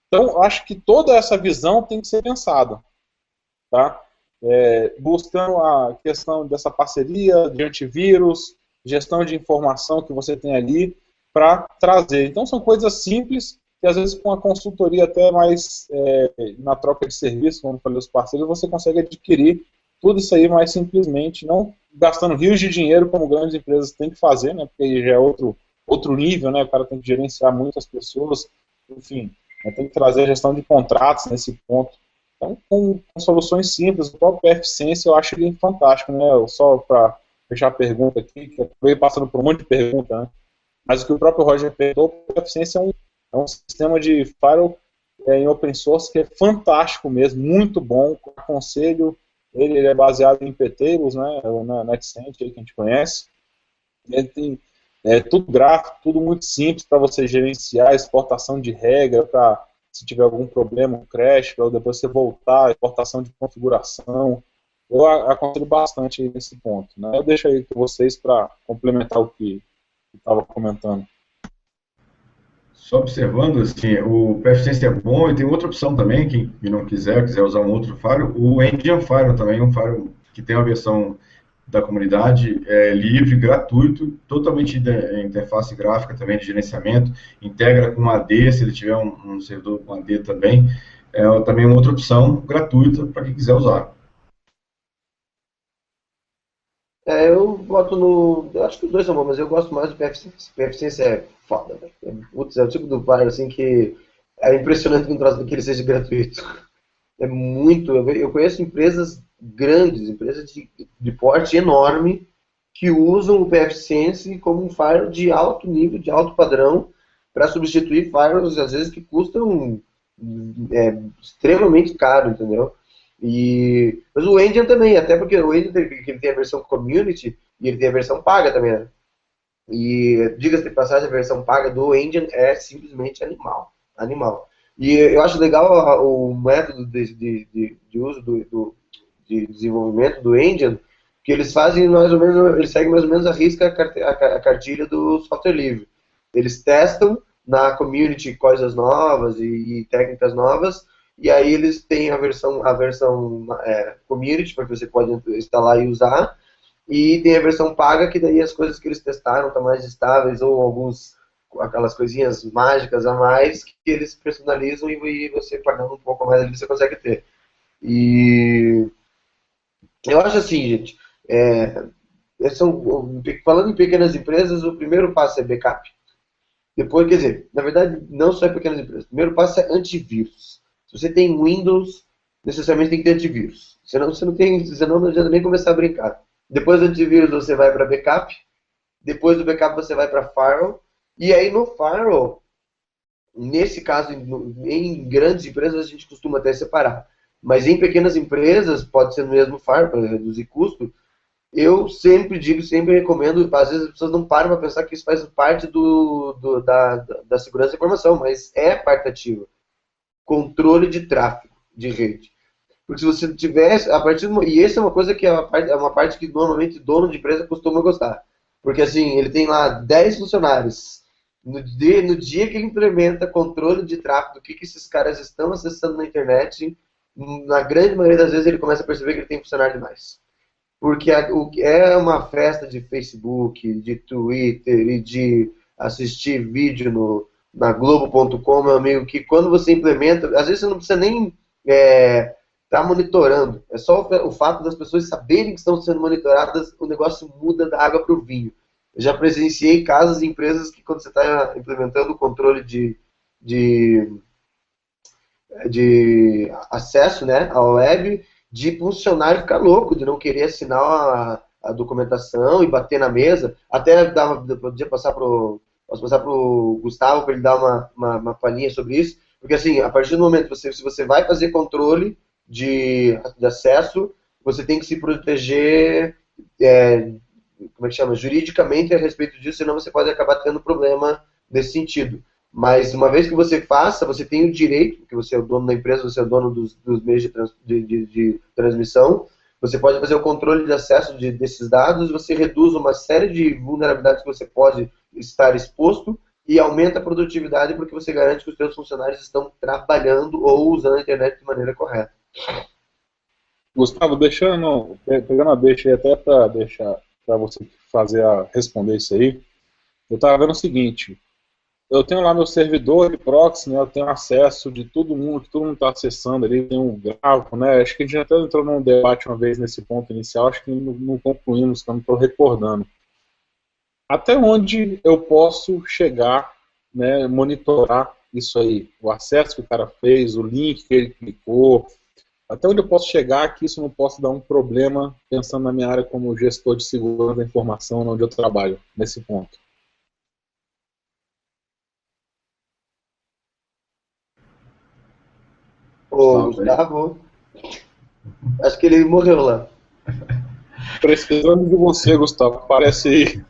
Então, acho que toda essa visão tem que ser pensada. Tá? Buscando a questão dessa parceria de antivírus, gestão de informação que você tem ali para trazer. Então, são coisas simples que, às vezes, com a consultoria até mais na troca de serviço, como eu falei, os parceiros, você consegue adquirir tudo isso aí mais simplesmente, não gastando rios de dinheiro como grandes empresas têm que fazer, né, porque já é outro nível, né, o cara tem que gerenciar muitas pessoas, enfim, tem que trazer a gestão de contratos nesse ponto. Então, com soluções simples, o próprio PFSense eu acho ele fantástico, né, só para fechar a pergunta aqui, que eu acabei passando por um monte de perguntas, né, mas o que o próprio Roger perguntou, o PFSense é um sistema de firewall em open source que é fantástico mesmo, muito bom, aconselho. Ele é baseado em PT-Tables, né, na NetCent, que a gente conhece. Ele tem tudo gráfico, tudo muito simples para você gerenciar, exportação de regra, para se tiver algum problema, um crash, para depois você voltar, exportação de configuração. Eu aconselho bastante nesse ponto. Né. Eu deixo aí com vocês para complementar o que estava comentando. Só observando, assim, o PFSense é bom e tem outra opção também, quem não quiser usar um outro firewall, o Engine Firewall também, um firewall que tem uma versão da comunidade livre, gratuito, totalmente interface gráfica também de gerenciamento, integra com AD, se ele tiver um servidor com AD também, também uma outra opção gratuita para quem quiser usar. Eu boto no... Eu acho que os dois são bons, mas eu gosto mais do PFSense. O PFSense é foda, velho. Putz, é o tipo do firewall, assim, que é impressionante que um troço daquele seja gratuito. É muito... Eu conheço empresas grandes, empresas de porte enorme, que usam o PFSense como um firewall de alto nível, de alto padrão, para substituir firewalls, às vezes, que custam extremamente caro, entendeu? Mas o Engine também, até porque o Engine ele tem a versão Community e ele tem a versão paga também, né? E diga-se de passagem, a versão paga do Engine é simplesmente animal. E eu acho legal o método de uso de desenvolvimento do Engine, que eles fazem mais ou menos, eles seguem mais ou menos a risca a cartilha do software livre. Eles testam na Community coisas novas e técnicas novas. E aí eles têm a versão Community, para que você pode instalar e usar, e tem a versão paga, que daí as coisas que eles testaram estão mais estáveis, ou aquelas coisinhas mágicas a mais, que eles personalizam e você pagando um pouco mais ali você consegue ter. E eu acho assim, gente, falando em pequenas empresas, o primeiro passo é backup. Depois, quer dizer, na verdade, não só em pequenas empresas, o primeiro passo é antivírus. Se você tem Windows, necessariamente tem que ter antivírus. Senão não adianta nem começar a brincar. Depois do antivírus você vai para backup. Depois do backup você vai para firewall. E aí no firewall, nesse caso, em grandes empresas a gente costuma até separar. Mas em pequenas empresas, pode ser no mesmo firewall, para reduzir custo. Eu sempre digo, sempre recomendo, às vezes as pessoas não param para pensar que isso faz parte da segurança da informação, mas é parte ativa. Controle de tráfego de rede. Porque se você tivesse, e essa é uma coisa que é uma parte que normalmente dono de empresa costuma gostar. Porque assim, ele tem lá 10 funcionários. No dia que ele implementa controle de tráfego, do que esses caras estão acessando na internet, na grande maioria das vezes ele começa a perceber que ele tem funcionário demais. Porque é uma festa de Facebook, de Twitter e de assistir vídeo na Globo.com, meu amigo, que quando você implementa, às vezes você não precisa nem está monitorando. É só o fato das pessoas saberem que estão sendo monitoradas, o negócio muda da água para o vinho. Eu já presenciei casos em empresas que, quando você está implementando o controle de acesso, né, à web, de funcionário ficar louco, de não querer assinar a documentação e bater na mesa. Até podia passar posso passar para o Gustavo para ele dar uma palhinha sobre isso, porque assim, a partir do momento que se você vai fazer controle de acesso, você tem que se proteger, como é que chama, juridicamente a respeito disso, senão você pode acabar tendo problema nesse sentido. Mas uma vez que você faça, você tem o direito, porque você é o dono da empresa, você é o dono dos meios de transmissão, você pode fazer o controle de acesso desses dados, você reduz uma série de vulnerabilidades que você pode estar exposto e aumenta a produtividade porque você garante que os seus funcionários estão trabalhando ou usando a internet de maneira correta. Gustavo, pegando a deixa aí até para deixar para você responder isso aí, eu estava vendo o seguinte: eu tenho lá meu servidor de proxy, né, eu tenho acesso de todo mundo, que todo mundo está acessando ali, tem um gráfico, né, acho que a gente até entrou num debate uma vez nesse ponto inicial, acho que não concluímos, que eu não estou recordando. Até onde eu posso chegar, né, monitorar isso aí, o acesso que o cara fez, o link que ele clicou, até onde eu posso chegar que isso não possa dar um problema, pensando na minha área como gestor de segurança da informação, onde eu trabalho, nesse ponto. Ô, Gustavo, acho que ele morreu lá. Precisando de você, Gustavo, aparece aí.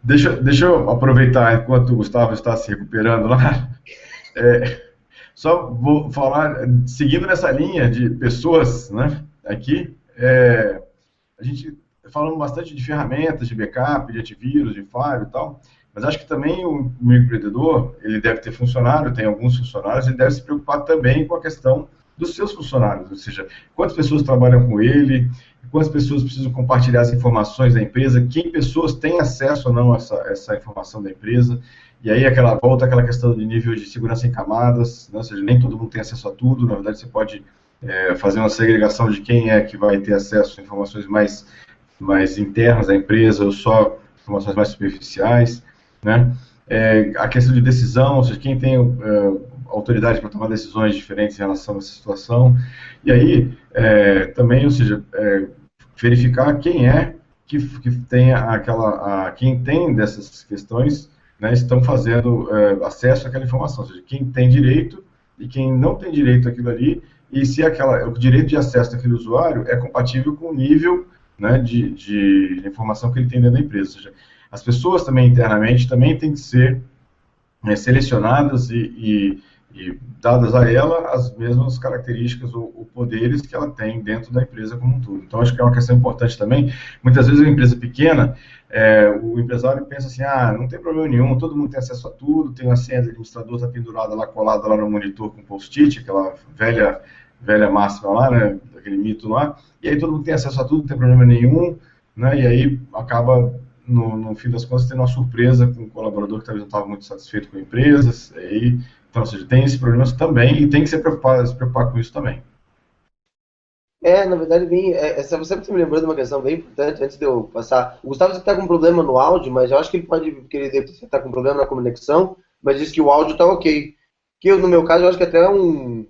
Deixa eu aproveitar enquanto o Gustavo está se recuperando lá. Só vou falar, seguindo nessa linha de pessoas, né, aqui, a gente falando bastante de ferramentas, de backup, de antivírus, de firewall e tal, mas acho que também o microempreendedor, ele deve ter funcionário, tem alguns funcionários, ele deve se preocupar também com a questão dos seus funcionários, ou seja, quantas pessoas trabalham com ele, quantas pessoas precisam compartilhar as informações da empresa, que pessoas têm acesso ou não a essa informação da empresa, e aí volta aquela questão de nível de segurança em camadas, né? Ou seja, nem todo mundo tem acesso a tudo, na verdade você pode fazer uma segregação de quem é que vai ter acesso a informações mais internas da empresa ou só informações mais superficiais, né? A questão de decisão, ou seja, quem tem autoridade para tomar decisões diferentes em relação a essa situação, e aí também, ou seja, verificar quem é que tem quem tem dessas questões, né, estão fazendo acesso àquela informação, ou seja, quem tem direito e quem não tem direito àquilo ali, e se o direito de acesso daquele usuário é compatível com o nível, né, de informação que ele tem dentro da empresa. Ou seja, as pessoas também internamente também têm que ser selecionadas e dadas a ela as mesmas características ou poderes que ela tem dentro da empresa como um todo. Então, acho que é uma questão importante também. Muitas vezes, uma empresa pequena, o empresário pensa assim, não tem problema nenhum, todo mundo tem acesso a tudo, tem uma senha do administrador, está pendurada lá, colada lá no monitor com post-it, aquela velha máxima lá, né, aquele mito lá, e aí todo mundo tem acesso a tudo, não tem problema nenhum, né, e aí acaba, no fim das contas, tendo uma surpresa com um colaborador que talvez não estava muito satisfeito com a empresa, então, ou seja, tem esse problema também e tem que se preocupar com isso também. Na verdade, você sempre me lembrou de uma questão bem importante, antes de eu passar. O Gustavo está com um problema no áudio, mas eu acho que ele deve estar com problema na conexão, mas diz que o áudio está ok. Que no meu caso, eu acho que até é um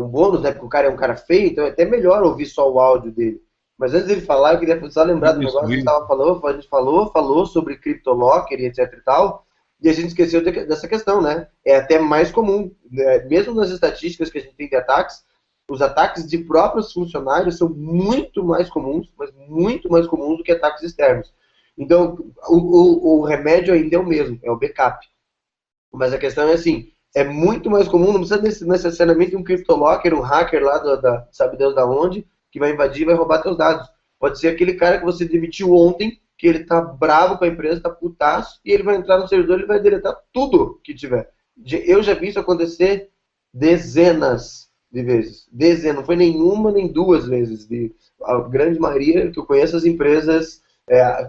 bônus, né, porque o cara é um cara feio, então é até melhor ouvir só o áudio dele. Mas antes dele falar, eu queria só lembrar do negócio que a gente estava falando, a gente falou sobre CryptoLocker e etc e tal, e a gente esqueceu dessa questão, né? É até mais comum, né? Mesmo nas estatísticas que a gente tem de ataques, os ataques de próprios funcionários são muito mais comuns, mas muito mais comuns do que ataques externos. Então, o remédio ainda é o mesmo, é o backup. Mas a questão é assim, é muito mais comum, não precisa necessariamente um CryptoLocker, um hacker lá, sabe Deus da onde, que vai invadir e vai roubar seus dados. Pode ser aquele cara que você demitiu ontem, que ele tá bravo com a empresa, tá putaço, e ele vai entrar no servidor e vai deletar tudo que tiver. Eu já vi isso acontecer dezenas de vezes. Dezenas, não foi nenhuma nem duas vezes. A grande maioria que eu conheço, as empresas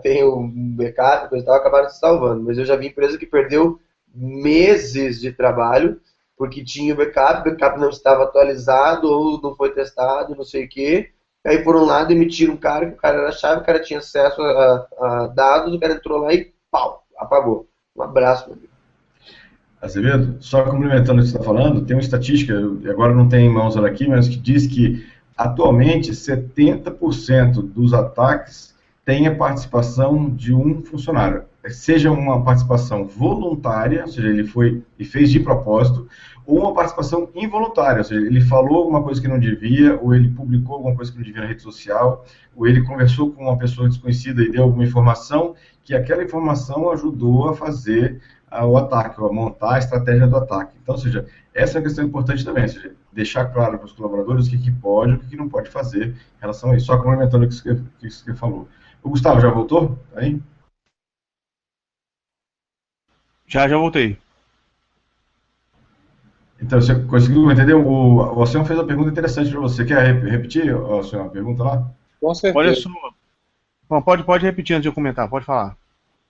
tem um backup, coisa e tal, acabaram se salvando. Mas eu já vi empresa que perdeu meses de trabalho porque tinha o backup não estava atualizado ou não foi testado, não sei o quê. Aí, por um lado, emitiram um cara, que o cara era chave, o cara tinha acesso a dados, o cara entrou lá e pau, apagou. Um abraço, meu amigo. Azevedo, só complementando o que você está falando, tem uma estatística, agora não tem em mãos ela aqui, mas que diz que atualmente 70% dos ataques têm a participação de um funcionário. Seja uma participação voluntária, ou seja, ele foi e fez de propósito, ou uma participação involuntária, ou seja, ele falou alguma coisa que não devia, ou ele publicou alguma coisa que não devia na rede social, ou ele conversou com uma pessoa desconhecida e deu alguma informação, que aquela informação ajudou a fazer o ataque, ou a montar a estratégia do ataque. Então, ou seja, essa é uma questão importante também, ou seja, deixar claro para os colaboradores o que pode e o que não pode fazer em relação a isso. Só complementando o que você falou. O Gustavo já voltou? Aí? Já voltei. Então, você conseguiu entender? O Alcion fez uma pergunta interessante para você. Quer repetir, Alcion, a pergunta lá? Com certeza. Olha só. Bom, pode repetir antes de eu comentar, pode falar.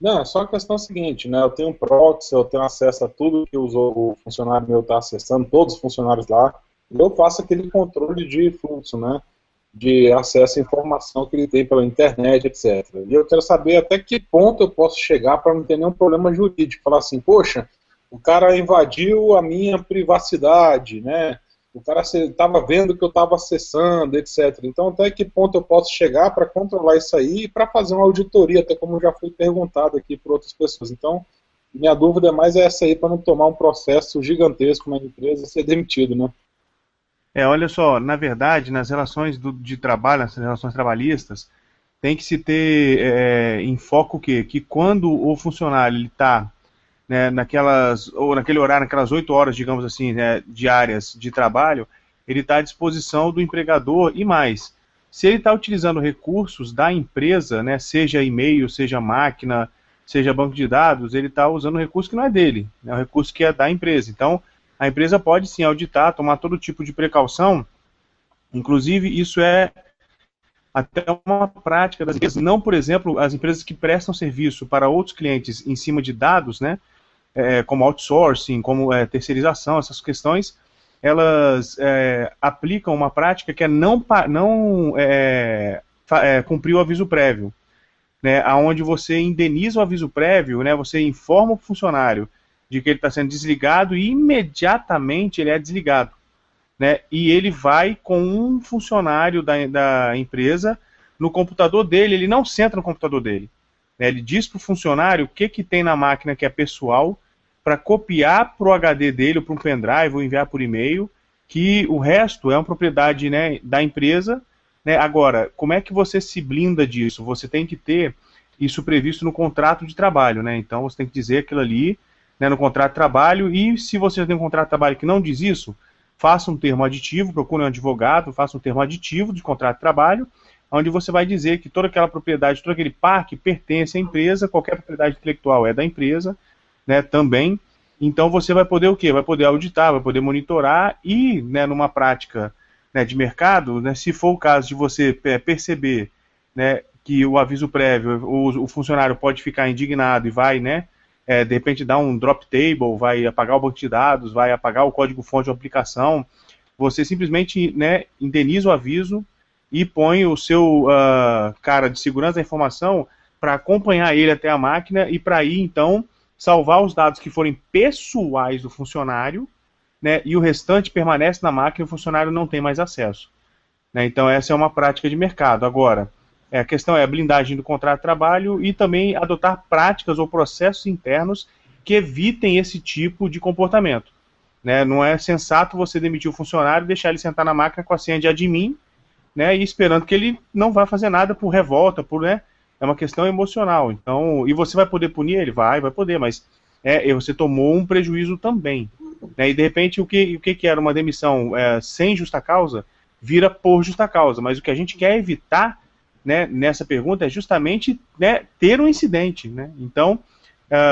Não, só a questão é a seguinte, né? Eu tenho um proxy, eu tenho acesso a tudo que o funcionário meu está acessando, todos os funcionários lá, e eu faço aquele controle de fluxo, né? De acesso à informação que ele tem pela internet, etc. E eu quero saber até que ponto eu posso chegar para não ter nenhum problema jurídico. Falar assim, poxa, o cara invadiu a minha privacidade, né? O cara estava vendo que eu estava acessando, etc. Então, até que ponto eu posso chegar para controlar isso aí e para fazer uma auditoria, até como já foi perguntado aqui por outras pessoas. Então, minha dúvida mais é essa aí, para não tomar um processo gigantesco na empresa e ser demitido, né? Olha só, na verdade, nas relações de trabalho, nas relações trabalhistas, tem que se ter em foco o quê? Que quando o funcionário está, né, naquele horário, naquelas 8 horas, digamos assim, né, diárias de trabalho, ele está à disposição do empregador e mais. Se ele está utilizando recursos da empresa, né, seja e-mail, seja máquina, seja banco de dados, ele está usando um recurso que não é dele, é um recurso que é da empresa. Então, a empresa pode sim auditar, tomar todo tipo de precaução, inclusive isso é até uma prática das empresas, não, por exemplo, as empresas que prestam serviço para outros clientes em cima de dados, né, como outsourcing, como terceirização, essas questões, elas aplicam uma prática que é não cumprir o aviso prévio, né, onde você indeniza o aviso prévio, né, você informa o funcionário de que ele está sendo desligado e imediatamente ele é desligado, né, e ele vai com um funcionário da empresa no computador dele, ele não senta no computador dele, né, ele diz para o funcionário o que tem na máquina que é pessoal, para copiar para o HD dele, ou para um pendrive, ou enviar por e-mail, que o resto é uma propriedade, né, da empresa, né. Agora, como é que você se blinda disso? Você tem que ter isso previsto no contrato de trabalho, né, então você tem que dizer aquilo ali, né, no contrato de trabalho, e se você tem um contrato de trabalho que não diz isso, faça um termo aditivo, procure um advogado, faça um termo aditivo de contrato de trabalho, onde você vai dizer que toda aquela propriedade, todo aquele parque pertence à empresa, qualquer propriedade intelectual é da empresa, né, também. Então você vai poder o quê? Vai poder auditar, vai poder monitorar e, né, numa prática, né, de mercado, né, se for o caso de você perceber, né, que o aviso prévio, o funcionário pode ficar indignado e vai, né, de repente dar um drop table, vai apagar o banco de dados, vai apagar o código-fonte de aplicação, você simplesmente, né, indeniza o aviso e põe o seu cara de segurança da informação para acompanhar ele até a máquina e para ir, então, salvar os dados que forem pessoais do funcionário, né, e o restante permanece na máquina e o funcionário não tem mais acesso, né, então essa é uma prática de mercado. Agora, a questão é a blindagem do contrato de trabalho e também adotar práticas ou processos internos que evitem esse tipo de comportamento, né, não é sensato você demitir o funcionário e deixar ele sentar na máquina com a senha de admin, né, e esperando que ele não vai fazer nada por revolta, né, é uma questão emocional. Então, e você vai poder punir ele? Vai poder, mas você tomou um prejuízo também, né, e de repente o que era uma demissão sem justa causa, vira por justa causa, mas o que a gente quer evitar, né, nessa pergunta é justamente, né, ter um incidente, né, então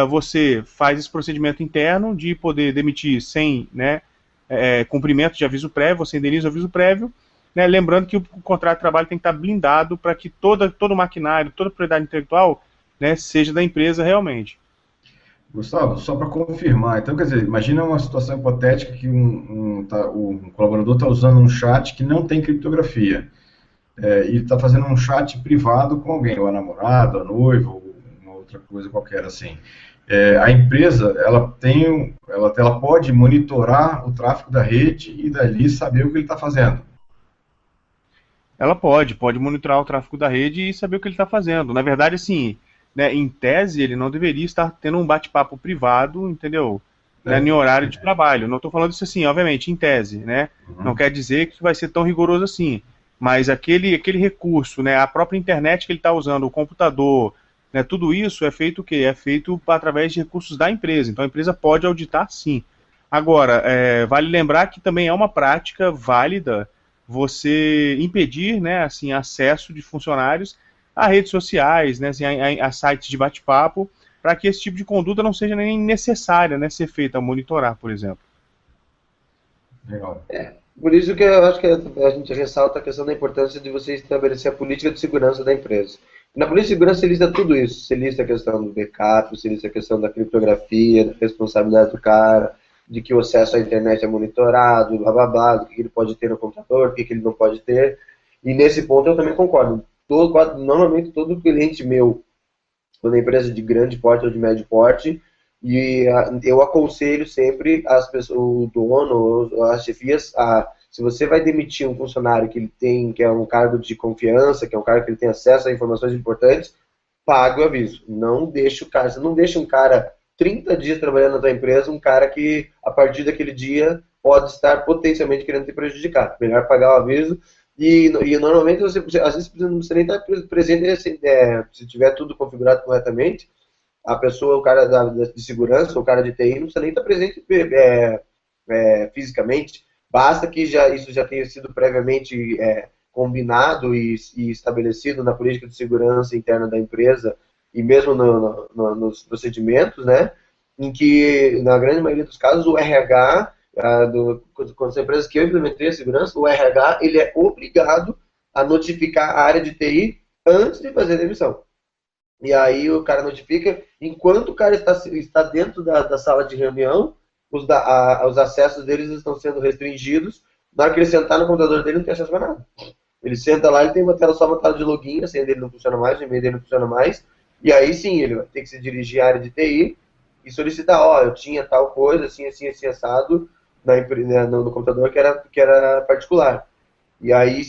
você faz esse procedimento interno de poder demitir sem, né, cumprimento de aviso prévio, você indeniza o aviso prévio, né, lembrando que o contrato de trabalho tem que estar blindado para que todo o maquinário, toda a propriedade intelectual, né, seja da empresa realmente. Gustavo, só para confirmar, então, quer dizer, imagina uma situação hipotética que um colaborador está usando um chat que não tem criptografia, e está fazendo um chat privado com alguém, ou a namorada, ou a noiva, ou uma outra coisa qualquer assim. A empresa, ela pode monitorar o tráfego da rede e dali saber o que ele está fazendo. Ela pode monitorar o tráfego da rede e saber o que ele está fazendo. Na verdade, assim, né, em tese, ele não deveria estar tendo um bate-papo privado, entendeu? Né, em horário de trabalho. Não estou falando isso assim, obviamente, em tese, né? Não quer dizer que vai ser tão rigoroso assim. Mas aquele recurso, né, a própria internet que ele está usando, o computador, né, tudo isso é feito o quê? É feito através de recursos da empresa. Então a empresa pode auditar sim. Agora, vale lembrar que também é uma prática válida você impedir, né, assim, acesso de funcionários a redes sociais, né, assim, a sites de bate-papo, para que esse tipo de conduta não seja nem necessária, né, ser feita, monitorar, por exemplo. Legal. Por isso que eu acho que a gente ressalta a questão da importância de você estabelecer a política de segurança da empresa. Na política de segurança você lista tudo isso. Você lista a questão do backup, você lista a questão da criptografia, da responsabilidade do cara, de que o acesso à internet é monitorado, blá blá blá, do que ele pode ter no computador, o que ele não pode ter. E nesse ponto eu também concordo. Normalmente todo cliente meu, quando é empresa de grande porte ou de médio porte, eu aconselho sempre as pessoas, o dono, as chefias, se você vai demitir um funcionário que é um cargo de confiança, que é um cargo que ele tem acesso a informações importantes, pague o aviso. Você não deixa um cara 30 dias trabalhando na tua empresa, um cara que a partir daquele dia pode estar potencialmente querendo te prejudicar. Melhor pagar o aviso. E normalmente às vezes não precisa nem estar presente, assim, se tiver tudo configurado corretamente, a pessoa, o cara de segurança, o cara de TI, não precisa nem estar presente fisicamente, basta que isso já tenha sido previamente combinado e estabelecido na política de segurança interna da empresa e mesmo nos procedimentos, né, em que, na grande maioria dos casos, o RH, com as empresas que eu implementei a segurança, o RH ele é obrigado a notificar a área de TI antes de fazer a demissão. E aí o cara notifica, enquanto o cara está dentro da sala de reunião, os acessos deles estão sendo restringidos. Na hora que ele sentar no computador dele, não tem acesso a nada. Ele senta lá, ele tem só uma tela de login, a senha dele não funciona mais, o e-mail dele não funciona mais, e aí sim, ele vai ter que se dirigir à área de TI e solicitar, eu tinha tal coisa, assim, assado, no computador que era particular. E aí,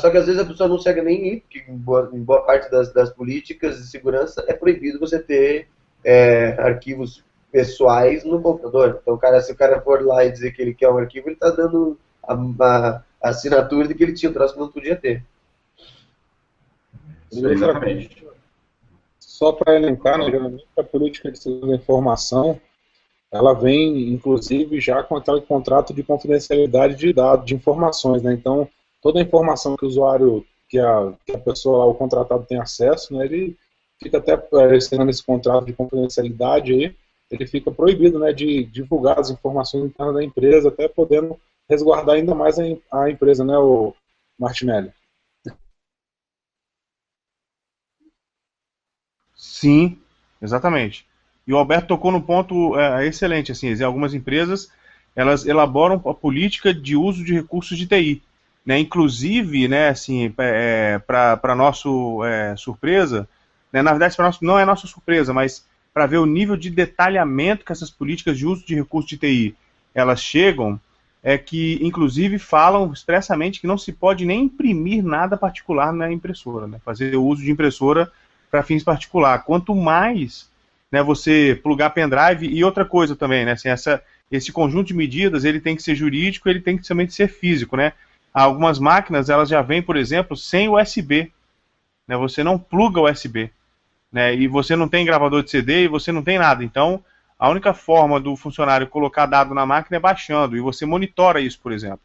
só que às vezes a pessoa não consegue nem ir, porque em boa parte das políticas de segurança é proibido você ter arquivos pessoais no computador. Então, se o cara for lá e dizer que ele quer um arquivo, ele está dando a assinatura de que ele tinha, o troço que não podia ter. Exatamente. Só para elencar, né, geralmente a política de segurança da informação, ela vem, inclusive, já com aquele contrato de confidencialidade de dados, de informações, né? Então, toda a informação que o usuário, que a pessoa lá, o contratado tem acesso, né, ele fica até assinando esse contrato de confidencialidade aí, ele fica proibido, né, de divulgar as informações internas da empresa, até podendo resguardar ainda mais a empresa, né, o Martinelli? Sim, exatamente. E o Alberto tocou no ponto excelente, assim, algumas empresas, elas elaboram a política de uso de recursos de TI, né, inclusive, né, assim, para nosso surpresa, né, na verdade, não é nossa surpresa, mas para ver o nível de detalhamento que essas políticas de uso de recursos de TI, elas chegam, que, inclusive, falam expressamente que não se pode nem imprimir nada particular na impressora, né, fazer o uso de impressora para fins particulares. Quanto mais, né, você plugar pendrive, e outra coisa também, né, assim, esse conjunto de medidas, ele tem que ser jurídico, ele tem que também ser físico, né. Algumas máquinas, elas já vêm, por exemplo, sem USB, né, você não pluga USB, né, e você não tem gravador de CD e você não tem nada. Então, a única forma do funcionário colocar dado na máquina é baixando, e você monitora isso, por exemplo,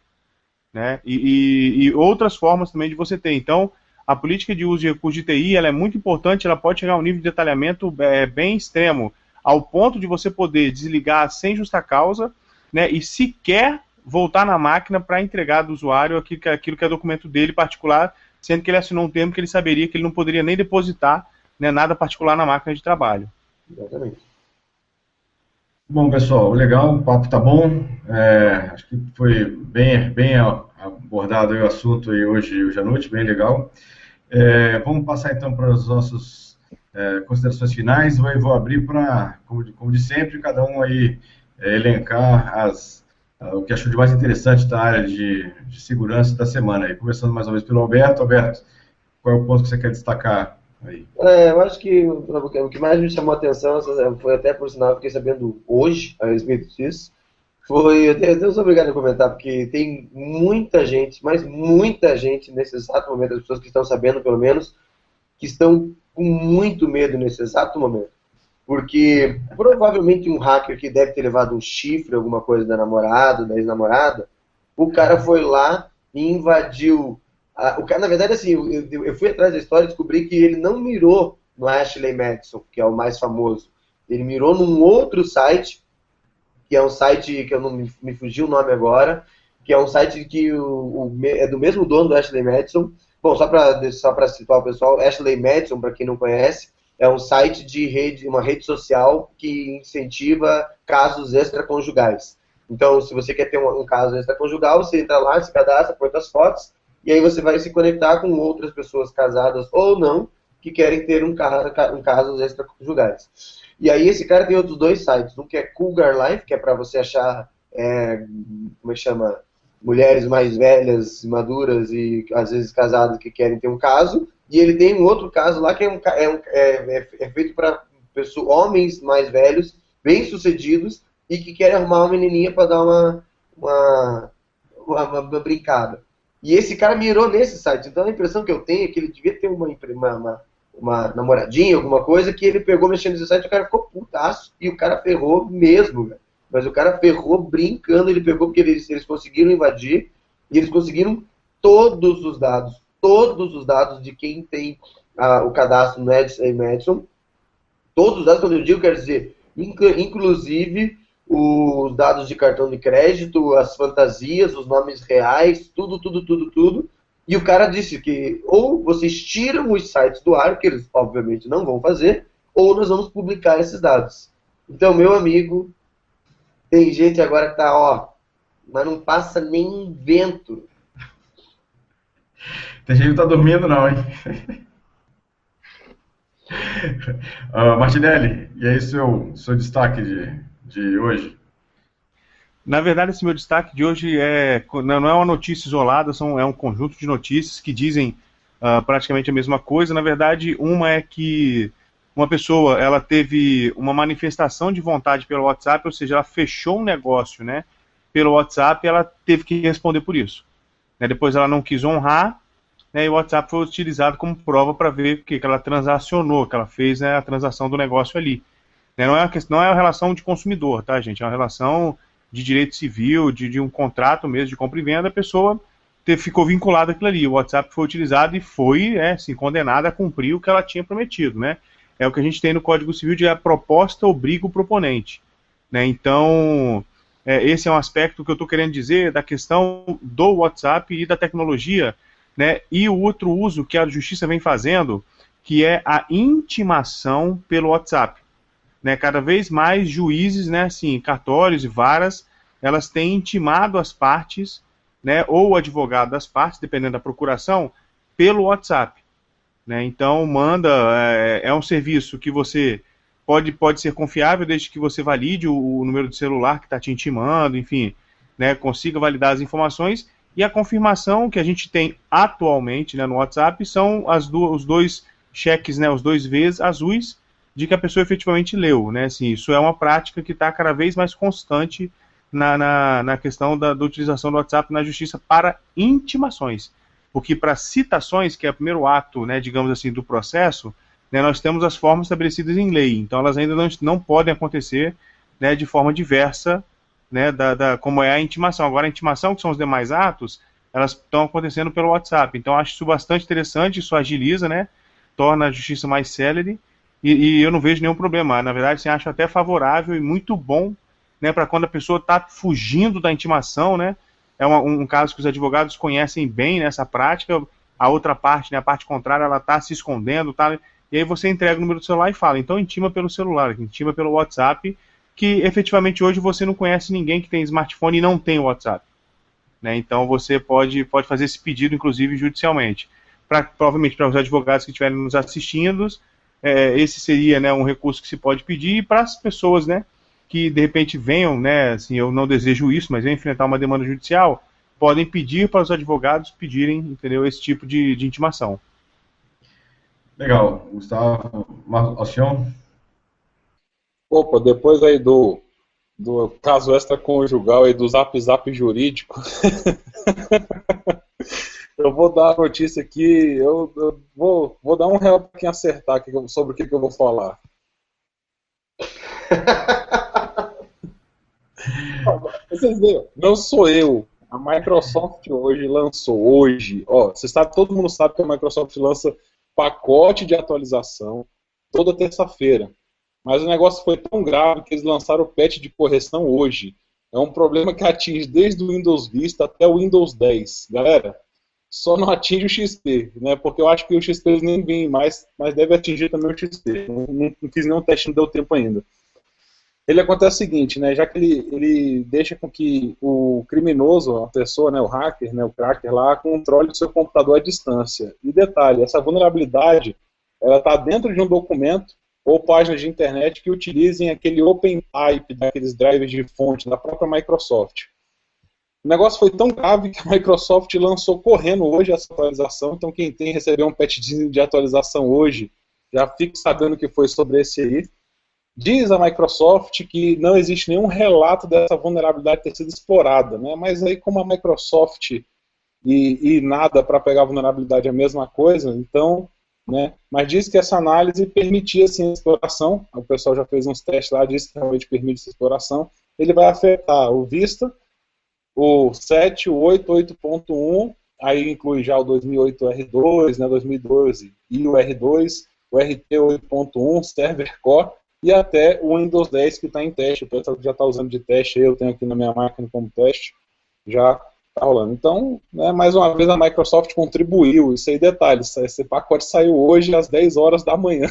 né, e outras formas também de você ter. Então, a política de uso de recursos de TI, ela é muito importante, ela pode chegar a um nível de detalhamento bem extremo, ao ponto de você poder desligar sem justa causa, né, e sequer voltar na máquina para entregar do usuário aquilo que é documento dele particular, sendo que ele assinou um termo que ele saberia que ele não poderia nem depositar, né, nada particular na máquina de trabalho. Exatamente. Bom, pessoal, legal, o papo tá bom. Acho que foi bem abordado aí o assunto aí hoje à noite, bem legal. Vamos passar então para as nossas considerações finais. Eu vou abrir para, como de sempre, cada um aí elencar o que achou de mais interessante da área de segurança da semana. Aí, começando mais uma vez pelo Alberto. Alberto, qual é o ponto que você quer destacar aí? Eu acho que o que mais me chamou a atenção, foi até por sinal, eu fiquei sabendo hoje a respeito disso, eu sou obrigado a comentar, porque tem muita gente, mas muita gente nesse exato momento, as pessoas que estão sabendo pelo menos, que estão com muito medo nesse exato momento. Porque provavelmente um hacker que deve ter levado um chifre, alguma coisa da namorada, da ex-namorada, o cara foi lá e invadiu. O cara, na verdade, assim, eu fui atrás da história e descobri que ele não mirou no Ashley Madison, que é o mais famoso. Ele mirou num outro site, que é um site que eu não me fugiu o nome agora, que é um site que é do mesmo dono do Ashley Madison. Bom, só para situar o pessoal, Ashley Madison, para quem não conhece, é um site uma rede social que incentiva casos extraconjugais. Então, se você quer ter um caso extraconjugal, você entra lá, se cadastra, põe as fotos, e aí você vai se conectar com outras pessoas casadas ou não, que querem ter um casos extraconjugais. E aí esse cara tem outros dois sites, um que é Cougar Life, que é para você achar, como é que chama, mulheres mais velhas, maduras e às vezes casadas que querem ter um caso, e ele tem um outro caso lá que é feito para homens mais velhos, bem-sucedidos, e que querem arrumar uma menininha para dar uma brincada. E esse cara mirou nesse site. Então a impressão que eu tenho é que ele devia ter uma namoradinha, alguma coisa, que ele pegou mexendo nesse site, o cara ficou putaço, e o cara ferrou mesmo, velho. Mas o cara ferrou brincando, ele pegou porque eles conseguiram invadir, e eles conseguiram todos os dados de quem tem o cadastro no Ashley Madison. Todos os dados, quando eu digo, quero dizer, inclusive os dados de cartão de crédito, as fantasias, os nomes reais, tudo. E o cara disse que ou vocês tiram os sites do ar, que eles obviamente não vão fazer, ou nós vamos publicar esses dados. Então, meu amigo, tem gente agora que tá, mas não passa nem vento. Tem gente que não tá dormindo não, hein? Martinelli, e aí seu destaque de hoje? Na verdade, esse meu destaque de hoje não é uma notícia isolada, é um conjunto de notícias que dizem praticamente a mesma coisa. Na verdade, uma é que uma pessoa ela teve uma manifestação de vontade pelo WhatsApp, ou seja, ela fechou um negócio, né, pelo WhatsApp, e ela teve que responder por isso. Depois ela não quis honrar, né, e o WhatsApp foi utilizado como prova para ver que ela transacionou, que ela fez, né, a transação do negócio ali. Não é uma relação de consumidor, tá, gente? É uma relação de direito civil, de um contrato mesmo de compra e venda. A pessoa ficou vinculada àquilo ali. O WhatsApp foi utilizado e foi condenada a cumprir o que ela tinha prometido, né? É o que a gente tem no Código Civil de a proposta obriga o proponente, né? Então, esse é um aspecto que eu estou querendo dizer da questão do WhatsApp e da tecnologia, né? E o outro uso que a Justiça vem fazendo, que é a intimação pelo WhatsApp. Né, cada vez mais juízes, né, assim, cartórios e varas, elas têm intimado as partes, né, ou o advogado das partes, dependendo da procuração, pelo WhatsApp. Né, então, é um serviço que você pode ser confiável desde que você valide o número de celular que está te intimando, enfim, né, consiga validar as informações, e a confirmação que a gente tem atualmente, né, no WhatsApp são os dois cheques, né, os dois Vs azuis, de que a pessoa efetivamente leu, né? Assim, isso é uma prática que está cada vez mais constante na questão da utilização do WhatsApp na justiça para intimações. Porque para citações, que é o primeiro ato, né, digamos assim, do processo, né, nós temos as formas estabelecidas em lei, então elas ainda não podem acontecer, né, de forma diversa, né, como é a intimação. Agora, a intimação, que são os demais atos, elas estão acontecendo pelo WhatsApp. Então, acho isso bastante interessante, isso agiliza, né, torna a justiça mais célere, e eu não vejo nenhum problema. Na verdade, assim, acho até favorável e muito bom, né, para quando a pessoa está fugindo da intimação, né, é um caso que os advogados conhecem bem nessa prática, a outra parte, né, a parte contrária, ela está se escondendo, tá, e aí você entrega o número do celular e fala, então intima pelo celular, intima pelo WhatsApp, que efetivamente hoje você não conhece ninguém que tem smartphone e não tem o WhatsApp. Né? Então você pode fazer esse pedido, inclusive judicialmente. Provavelmente para os advogados que estiverem nos assistindo, esse seria, né, um recurso que se pode pedir, e para as pessoas, né, que de repente venham, né, assim, eu não desejo isso, mas venham enfrentar uma demanda judicial, podem pedir para os advogados pedirem, entendeu, esse tipo de intimação. Legal. Gustavo, Alcion? Opa, depois aí do caso extraconjugal e do zap jurídico, eu vou dar a notícia aqui, eu vou dar R$1 para quem acertar aqui sobre o que eu vou falar. Vocês veem, não sou eu. A Microsoft lançou, todo mundo sabe que a Microsoft lança pacote de atualização toda terça-feira. Mas o negócio foi tão grave que eles lançaram o patch de correção hoje. É um problema que atinge desde o Windows Vista até o Windows 10. Galera, só não atinge o XP, né? Porque eu acho que o XP eles nem vêm mais, mas deve atingir também o XP. Não fiz nenhum teste, não deu tempo ainda. Ele acontece o seguinte, né? Já que ele deixa com que o criminoso, a pessoa, né, o hacker, né, o cracker lá, controle o seu computador à distância. E detalhe, essa vulnerabilidade, ela está dentro de um documento ou páginas de internet que utilizem aquele OpenType, daqueles drivers de fonte da própria Microsoft. O negócio foi tão grave que a Microsoft lançou correndo hoje essa atualização, então quem tem recebeu um patchzinho de atualização hoje, já fique sabendo o que foi sobre esse aí. Diz a Microsoft que não existe nenhum relato dessa vulnerabilidade ter sido explorada, né? Mas aí como a Microsoft e nada para pegar a vulnerabilidade é a mesma coisa, então, né? Mas diz que essa análise permitia sim a exploração, o pessoal já fez uns testes lá, diz que realmente permite essa exploração. Ele vai afetar o Vista, o 7, o 8, 8.1, aí inclui já o 2008 R2, né, 2012 e o R2, o RT 8.1, Server Core, e até o Windows 10 que está em teste. O pessoal que já está usando de teste, eu tenho aqui na minha máquina como teste, já está rolando. Então, né, mais uma vez a Microsoft contribuiu. Isso aí, detalhes, esse pacote saiu hoje às 10 horas da manhã.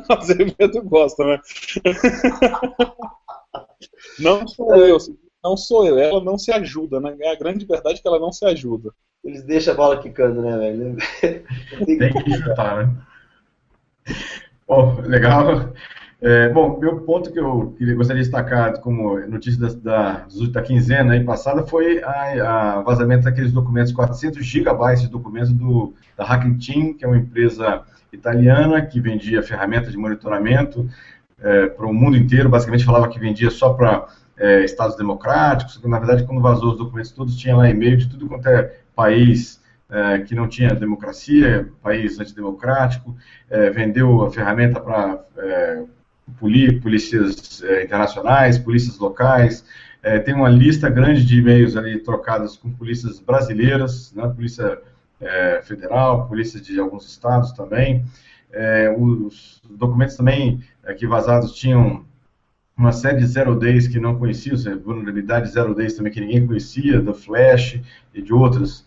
O Azevedo gosta, né? Não sou eu, ela não se ajuda, né? É a grande verdade que ela não se ajuda. Eles deixam a bola quicando, né, velho? Tem que chutar, né? Bom, legal. Bom, meu ponto que eu gostaria de destacar como notícia da quinzena aí passada foi a vazamento daqueles documentos, 400 gigabytes de documentos da Hacking Team, que é uma empresa italiana que vendia ferramentas de monitoramento para o mundo inteiro. Basicamente falava que vendia só para estados democráticos. Na verdade, quando vazou os documentos todos, tinha lá e-mail de tudo quanto é país que não tinha democracia, país antidemocrático. Vendeu a ferramenta para polícias internacionais, polícias locais. Tem uma lista grande de e-mails ali trocados com polícias brasileiras, né, polícia federal, polícia de alguns estados também. Os documentos também que vazados tinham uma série de zero days que não conheciam, vulnerabilidade zero days também que ninguém conhecia, do Flash e de outras,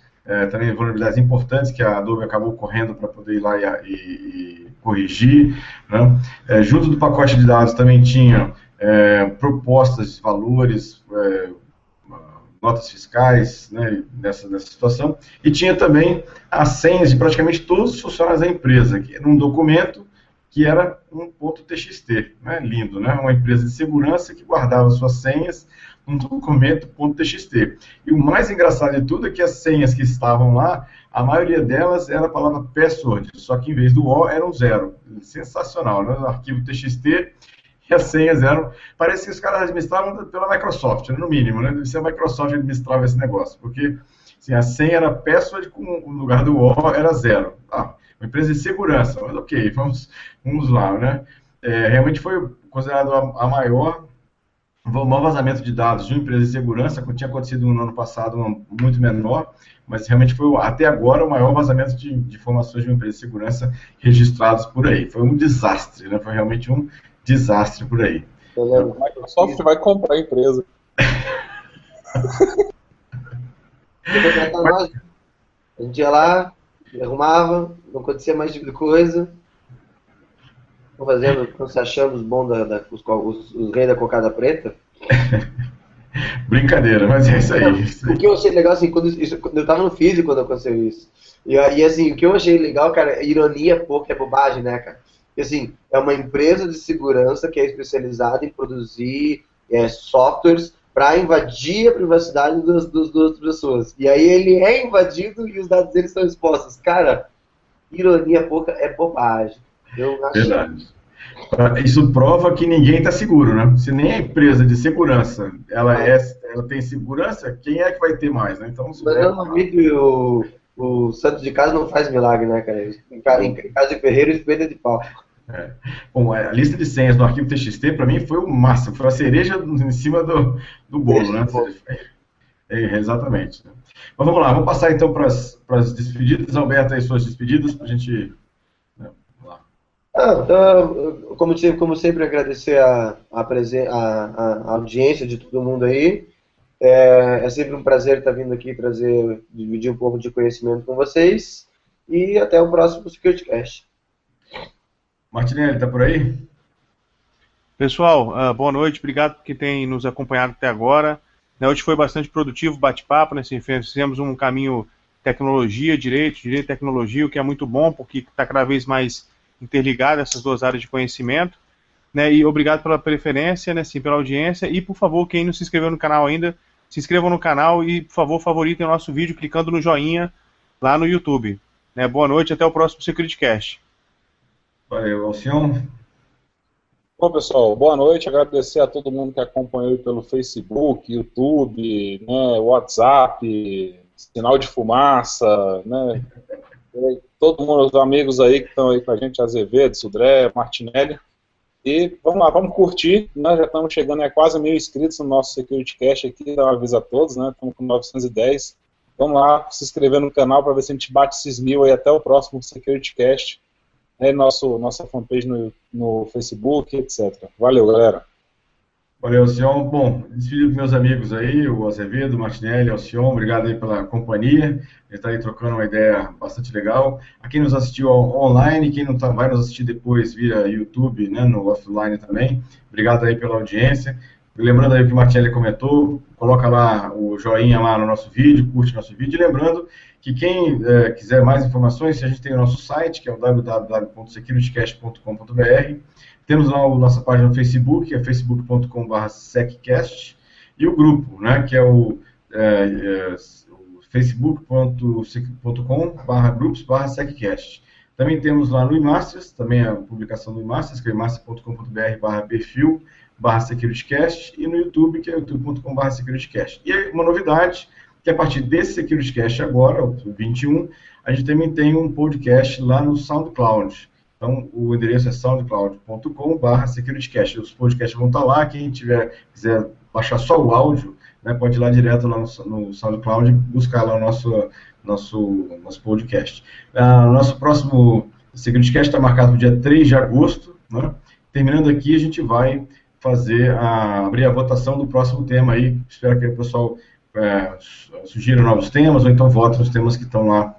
também vulnerabilidades importantes que a Adobe acabou correndo para poder ir lá e corrigir, né? Junto do pacote de dados também tinha propostas de valores, notas fiscais, né, nessa situação, e tinha também as senhas de praticamente todos os funcionários da empresa, que era um documento que era um .txt, né, lindo, né, uma empresa de segurança que guardava suas senhas num documento .txt. E o mais engraçado de tudo é que as senhas que estavam lá, a maioria delas era a palavra password, só que em vez do O era um zero. Sensacional, né, no arquivo TXT, e as senhas eram... Parece que os caras administravam pela Microsoft, no mínimo, né, deve ser a Microsoft que administrava esse negócio, porque assim, a senha era password, no lugar do O era zero. Uma empresa de segurança, mas ok, vamos lá, né? Realmente foi considerado a maior vazamento de dados de uma empresa de segurança, que tinha acontecido no ano passado, muito menor, mas realmente foi, até agora, o maior vazamento de informações de uma empresa de segurança registrados por aí. Foi um desastre, né? Foi realmente um desastre por aí. A Microsoft vai comprar a empresa. A gente ia lá, arrumava, não acontecia mais tipo de coisa. estão fazendo, estão se achando os bons, os reis da cocada preta. Brincadeira, mas é isso aí. O que eu achei legal, assim, quando eu tava no físico quando aconteceu isso. E assim, o que eu achei legal, cara, ironia pouco é bobagem, né, cara? E, assim, é uma empresa de segurança que é especializada em produzir softwares para invadir a privacidade das outras pessoas. E aí ele é invadido e os dados dele são expostos. Cara, ironia pouca é bobagem. Eu acho... Verdade. Isso prova que ninguém está seguro, né? Se nem a empresa de segurança ela tem segurança, quem é que vai ter mais, né? Então, mas eu não vídeo o santo de casa não faz milagre, né, cara? Em casa de ferreiro, espelho de pau. Bom, a lista de senhas do arquivo TXT, para mim, foi o máximo. Foi a cereja em cima do bolo, né? Exatamente. Mas vamos lá, vamos passar então para as despedidas. Alberto, aí suas despedidas, para a gente... Como sempre, agradecer a audiência de todo mundo aí. É sempre um prazer estar vindo aqui dividir um pouco de conhecimento com vocês. E até o próximo SecurityCast. Martinelli, está por aí? Pessoal, boa noite. Obrigado por quem tem nos acompanhado até agora. Hoje foi bastante produtivo o bate-papo, né? Fizemos um caminho direito e tecnologia, o que é muito bom, porque está cada vez mais interligado essas duas áreas de conhecimento, né? E obrigado pela preferência, né? Sim, pela audiência, e por favor, quem não se inscreveu no canal ainda, se inscrevam no canal e, por favor, favoritem o nosso vídeo clicando no joinha lá no YouTube, né? Boa noite, até o próximo SecurityCast. Valeu, Alcion. Bom, pessoal, boa noite, agradecer a todo mundo que acompanhou pelo Facebook, YouTube, né, WhatsApp, sinal de fumaça, né? Todo mundo, os amigos aí que estão aí com a gente, Azevedo, Sudré, Martinelli. E vamos lá, vamos curtir, né? Já estamos chegando a quase 1.000 inscritos no nosso SecurityCast aqui, dá um aviso a todos, né? Estamos com 910. Vamos lá, se inscrever no canal para ver se a gente bate esses 1.000 aí até o próximo SecurityCast. Aí nossa fanpage no Facebook, etc. Valeu, galera. Valeu, Alcion. Bom, despedido dos meus amigos aí, o Azevedo, o Martinelli, o Alcion, obrigado aí pela companhia. A gente está aí trocando uma ideia bastante legal. A quem nos assistiu online, quem não vai nos assistir depois via YouTube, né, no offline também, obrigado aí pela audiência. Lembrando aí o que o Martinelli comentou, coloca lá o joinha lá no nosso vídeo, curte nosso vídeo. E lembrando que quem quiser mais informações, a gente tem o nosso site, que é o www.securitycast.com.br. Temos lá a nossa página no Facebook, que é facebook.com/seccast, e o grupo, né, que é o facebook.com/groups/seccast. Também temos lá no eMasters, também a publicação do eMasters, que é eMasters.com.br/perfil/securitycast, e no YouTube, que é youtube.com/securitycast. E uma novidade, que a partir desse SecurityCast agora, o 21, a gente também tem um podcast lá no SoundCloud. Então, o endereço é soundcloud.com/securitycast. Os podcasts vão estar lá, quem quiser baixar só o áudio, né, pode ir lá direto lá no SoundCloud e buscar lá o nosso podcast. O nosso próximo SecurityCast está marcado para o dia 3 de agosto. Né? Terminando aqui, a gente vai abrir a votação do próximo tema aí. Espero que o pessoal sugira novos temas, ou então vote nos temas que estão lá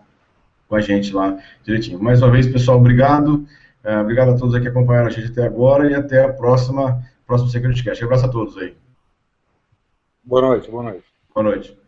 com a gente lá direitinho. Mais uma vez, pessoal, obrigado. Obrigado a todos que acompanharam a gente até agora e até a próximo SecurityCast. Um abraço a todos aí. Boa noite, boa noite. Boa noite.